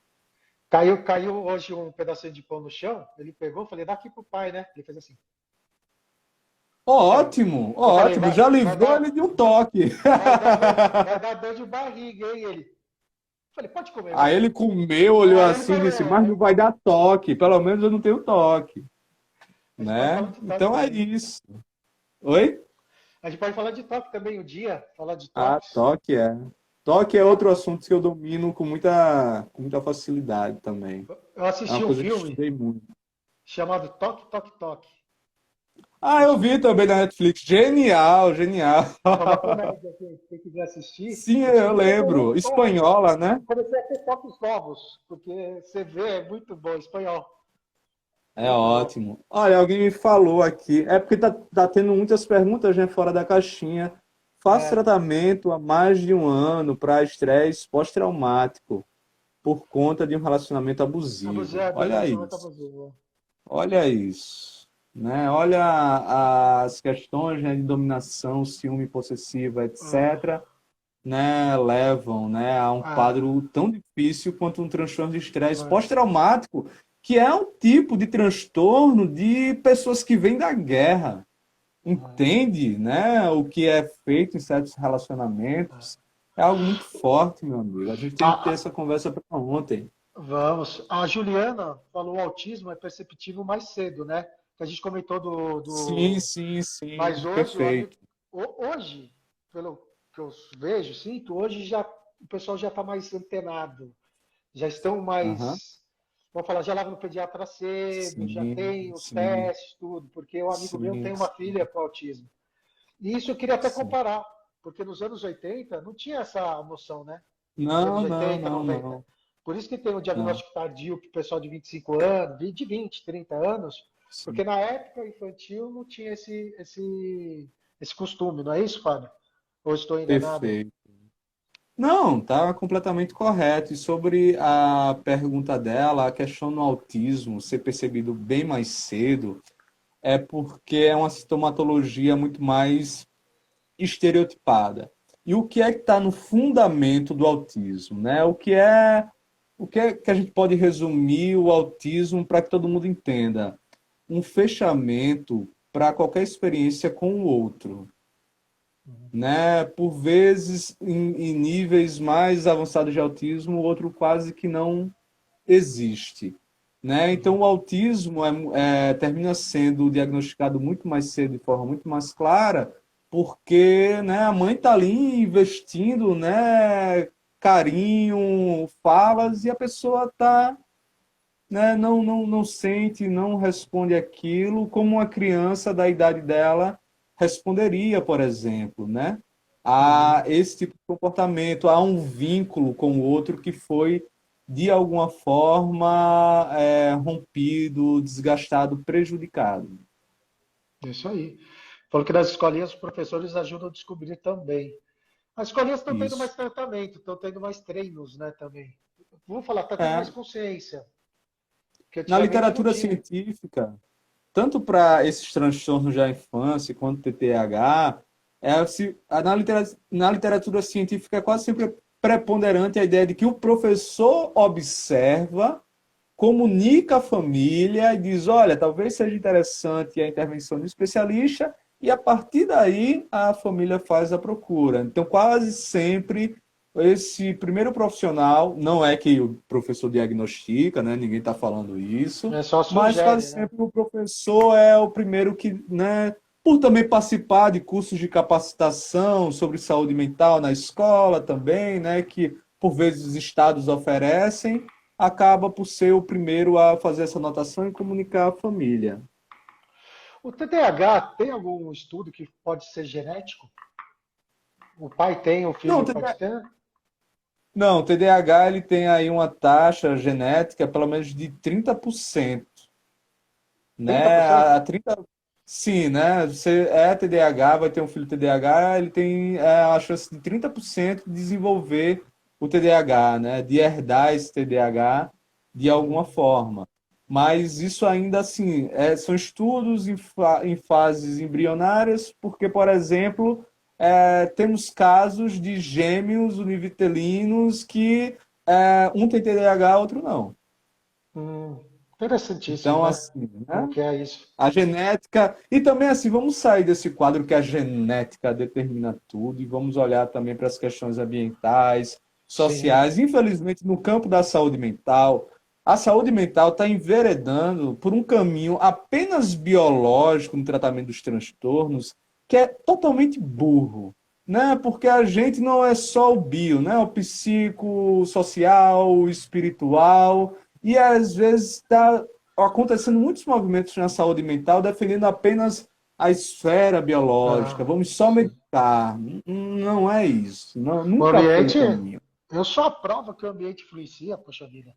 caiu hoje um pedacinho de pão no chão, ele pegou, falei, dá aqui pro pai, né? Ele fez assim. Eu falei, Ótimo, eu falei, ótimo, já livrou ele de um toque. vai dar dor de barriga, hein, ele. Eu falei, pode comer, Aí vai. ele comeu, olhou Aí ele assim e falou, disse, mas não aí vai dar toque, pelo menos eu não tenho toque, a gente pode né? falar de toque Então é também. isso. Oi? A gente pode falar de toque também um dia, falar de Ah, toques. toque é. Toque é Eu, outro assunto que eu domino com muita facilidade também. eu É assisti uma um coisa que filme estudei muito. chamado Toque, Toque, Toque. Ah, Um eu filme, vi também na Netflix. Genial, genial. é uma comédia que quem quiser assistir. Sim, Eu eu descobri depois lembro. Espanhola, né? comecei a ter toques novos, porque você vê, é muito bom, espanhol, É muito bom. ótimo. Olha, alguém me falou aqui. É porque tá tendo muitas perguntas, né, fora da caixinha. Faço É, tratamento há mais de um ano para estresse pós-traumático por conta de um relacionamento abusivo. abusado, Olha relacionamento isso. abusivo. Olha isso. Né? Olha as questões, né, de dominação, ciúme possessiva, Ah, etc., né, levam, né, a um ah, quadro tão difícil quanto um transtorno de estresse vai. pós-traumático, que é um tipo de transtorno de pessoas que vêm da guerra, Ah, entende, né, o que é feito em certos relacionamentos. É algo muito forte, meu amigo. A gente tem que ter ah. essa conversa para ontem. Vamos. A Juliana falou o autismo é perceptível mais cedo, né? Que a gente comentou Sim, sim, sim, Mas hoje, o amigo, perfeito. hoje, pelo que eu vejo, sinto, hoje já o pessoal já está mais antenado, já estão Aham. mais, vamos falar, já leva no pediatra cedo, já Sim, tem os sim, testes, tudo, porque o amigo meu tem sim, uma sim, filha com autismo. E isso eu queria até sim. comparar, porque nos anos 80 não tinha essa noção, né? Nos anos Não, não, 80, não, 90. não, Por isso que tem o não. diagnóstico tardio para o pessoal de 25 anos, de 20, 30 anos, Sim, porque na época infantil não tinha esse costume, não é isso, Fábio? Ou estou enganado? perfeito. Não, tá completamente correto. E sobre a pergunta dela, a questão do autismo ser percebido bem mais cedo, é porque é uma sintomatologia muito mais estereotipada. E o que é que está no fundamento do autismo, né? O que é que a gente pode resumir o autismo para que todo mundo entenda? Um fechamento para qualquer experiência com o outro, né? Por vezes, em níveis mais avançados de autismo, o outro quase que não existe, né? Então, o autismo termina sendo diagnosticado muito mais cedo, de forma muito mais clara, porque, né, a mãe está ali investindo, né, carinho, falas, e a pessoa está, né, não sente, não responde aquilo como uma criança da idade dela responderia, por exemplo, né? A Uhum. esse tipo de comportamento, há um vínculo com o outro que foi, de alguma forma, rompido, desgastado, prejudicado. Isso aí. Falou que nas escolinhas os professores ajudam a descobrir também. As escolinhas estão tendo Isso. mais tratamento, estão tendo mais treinos, né, também. Vou falar, está tendo mais É, consciência, que na antigamente não literatura tinha. científica, tanto para esses transtornos da infância quanto TTAH, na literatura científica é quase sempre preponderante a ideia de que o professor observa, comunica à família e diz: olha, talvez seja interessante a intervenção de um especialista, e a partir daí a família faz a procura. Então, quase sempre esse primeiro profissional, não é que o professor diagnostica, né? Ninguém está falando isso, É só mas quase sugere, né? sempre o professor é o primeiro que, né, por também participar de cursos de capacitação sobre saúde mental na escola também, né, que por vezes os estados oferecem, acaba por ser o primeiro a fazer essa anotação e comunicar à família. O TDAH tem algum estudo que pode ser genético? O pai tem, o Não, filho pode ter? não, o TDAH ele tem aí uma taxa genética pelo menos de 30%, né? 30%? A 30, sim, né? Você é TDAH, vai ter um filho TDAH, ele tem a chance de 30% de desenvolver o TDAH, né? De herdar esse TDAH. de alguma forma. Mas isso ainda assim, são estudos em fases embrionárias, porque, por exemplo, temos casos de gêmeos univitelinos que um tem TDAH, outro não. Interessantíssimo, Então, né? assim, Como né? que é isso? A genética. E também, assim, vamos sair desse quadro que a genética determina tudo e vamos olhar também para as questões ambientais, Sim. sociais. Infelizmente, no campo da saúde mental, a saúde mental está enveredando por um caminho apenas biológico no tratamento dos transtornos, que é totalmente burro. Né? Porque a gente não é só o bio, né? O psicossocial, o espiritual, e às vezes está acontecendo muitos movimentos na saúde mental defendendo apenas a esfera biológica. Ah, Vamos só sim. medicar. Não é isso. Não, O nunca foi o ambiente, caminho. eu sou a prova que o ambiente influencia, poxa vida.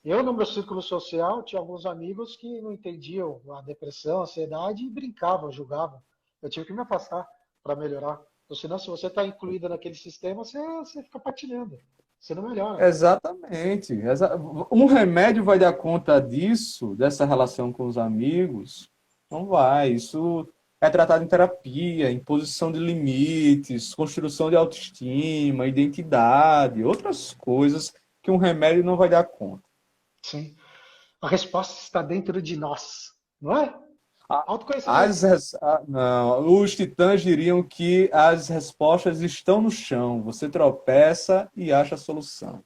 Eu, no meu círculo social, tinha alguns amigos que não entendiam a depressão, a ansiedade e brincavam, julgavam. Eu tive que me afastar para melhorar. Porque senão, se você está incluído naquele sistema, você fica patinando. Você não melhora. Exatamente. Um remédio vai dar conta disso, dessa relação com os amigos? Não vai. Isso é tratado em terapia, em posição de limites, construção de autoestima, identidade, outras coisas que um remédio não vai dar conta. Sim. A resposta está dentro de nós, não é? A- Autoconhecimento. Não, os titãs diriam que as respostas estão no chão. Você tropeça e acha a solução.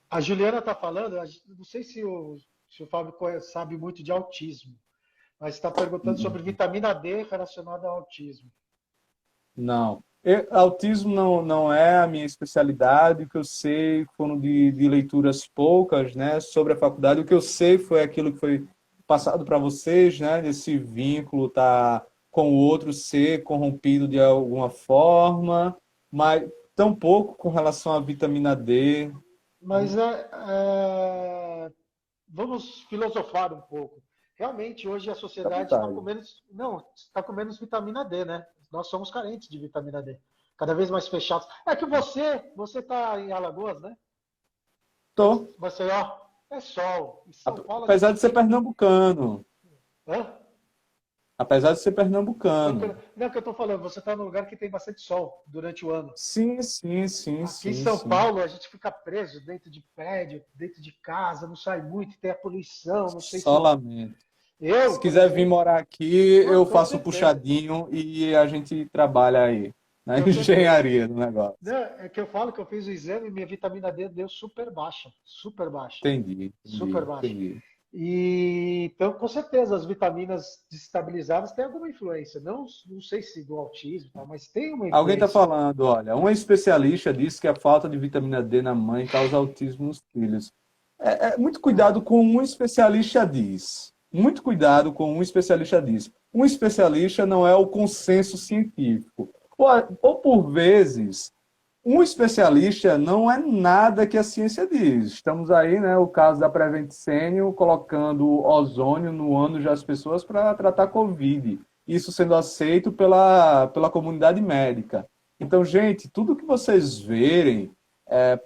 A Juliana está falando, não sei se o Fábio sabe muito de autismo, mas está perguntando sobre vitamina D relacionada ao autismo. Não. Autismo não é a minha especialidade. O que eu sei foram de leituras poucas, né, sobre a faculdade. O que eu sei foi aquilo que foi passado para vocês, né, desse vínculo tá com o outro ser corrompido de alguma forma, mas tão pouco com relação à vitamina D. Mas vamos filosofar um pouco. Realmente, hoje a Fica à sociedade está com vontade. menos, não, está com menos vitamina D, né? Nós somos carentes de vitamina D, cada vez mais fechados. É que você está em Alagoas, né? Tô. Você, ó, é sol. Em São Paulo a Apesar gente de ser tem. pernambucano. Hã? Apesar de ser Não, pernambucano. não, que eu estou falando, você está num lugar que tem bastante sol durante o ano. Sim, sim, sim, Aqui em sim, São sim. Paulo, a gente fica preso dentro de prédio, dentro de casa, não sai muito, tem a poluição, não sei Só se. lamento. Se Eu, por quiser vir exemplo, morar aqui, pô, eu com faço um certeza, puxadinho e a gente trabalha aí, na com certeza. engenharia do negócio. Não, é que eu falo que eu fiz o exame e minha vitamina D deu super baixa, super baixa, Entendi, super entendi, baixa. entendi. E então, com certeza, as vitaminas desestabilizadas têm alguma influência. Não sei se do autismo, tá, mas tem uma Alguém está influência. falando, olha, uma especialista disse que a falta de vitamina D na mãe causa autismo nos filhos. Muito cuidado com um especialista diz. Muito cuidado com um especialista diz. Um especialista não é o consenso científico. Ou por vezes, um especialista não é nada que a ciência diz. Estamos aí, né, o caso da Prevent Senior, colocando ozônio no ânus das pessoas para tratar Covid. Isso sendo aceito pela comunidade médica. Então, gente, tudo que vocês verem,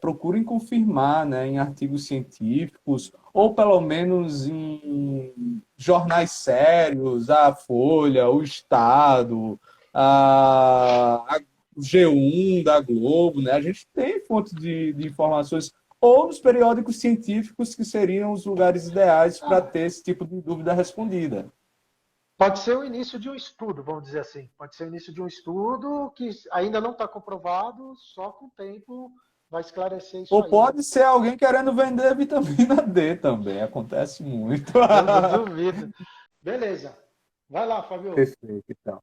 procurem confirmar, né, em artigos científicos, ou pelo menos em jornais sérios, a Folha, o Estado, a G1 da Globo, né? A gente tem fontes de informações, ou nos periódicos científicos, que seriam os lugares ideais para Ah, ter esse tipo de dúvida respondida. pode ser o início de um estudo, vamos dizer assim. Pode ser o início de um estudo que ainda não está comprovado, só com o tempo vai esclarecer isso Ou aí, né? pode ser alguém querendo vender vitamina D também, acontece muito. Não duvido. Beleza. Vai lá, Fabio. Perfeito, então.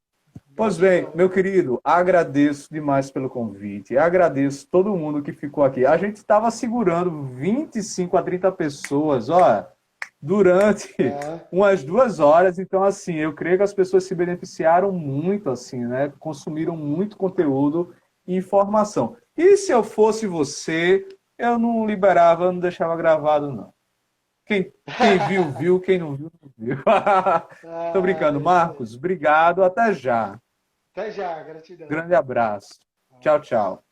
Pois bem, Gratidão. meu querido, agradeço demais pelo convite. Agradeço todo mundo que ficou aqui. A gente estava segurando 25 a 30 pessoas, ó, durante É, umas 2 horas. Então, assim, eu creio que as pessoas se beneficiaram muito, assim, né? Consumiram muito conteúdo e informação. E se eu fosse você, eu não liberava, eu não deixava gravado, não. Quem viu, viu. Quem não viu, não viu. Tô brincando. isso aí. Marcos, obrigado. Até já. Até já, gratidão. Grande abraço. Um Tchau, abraço. tchau.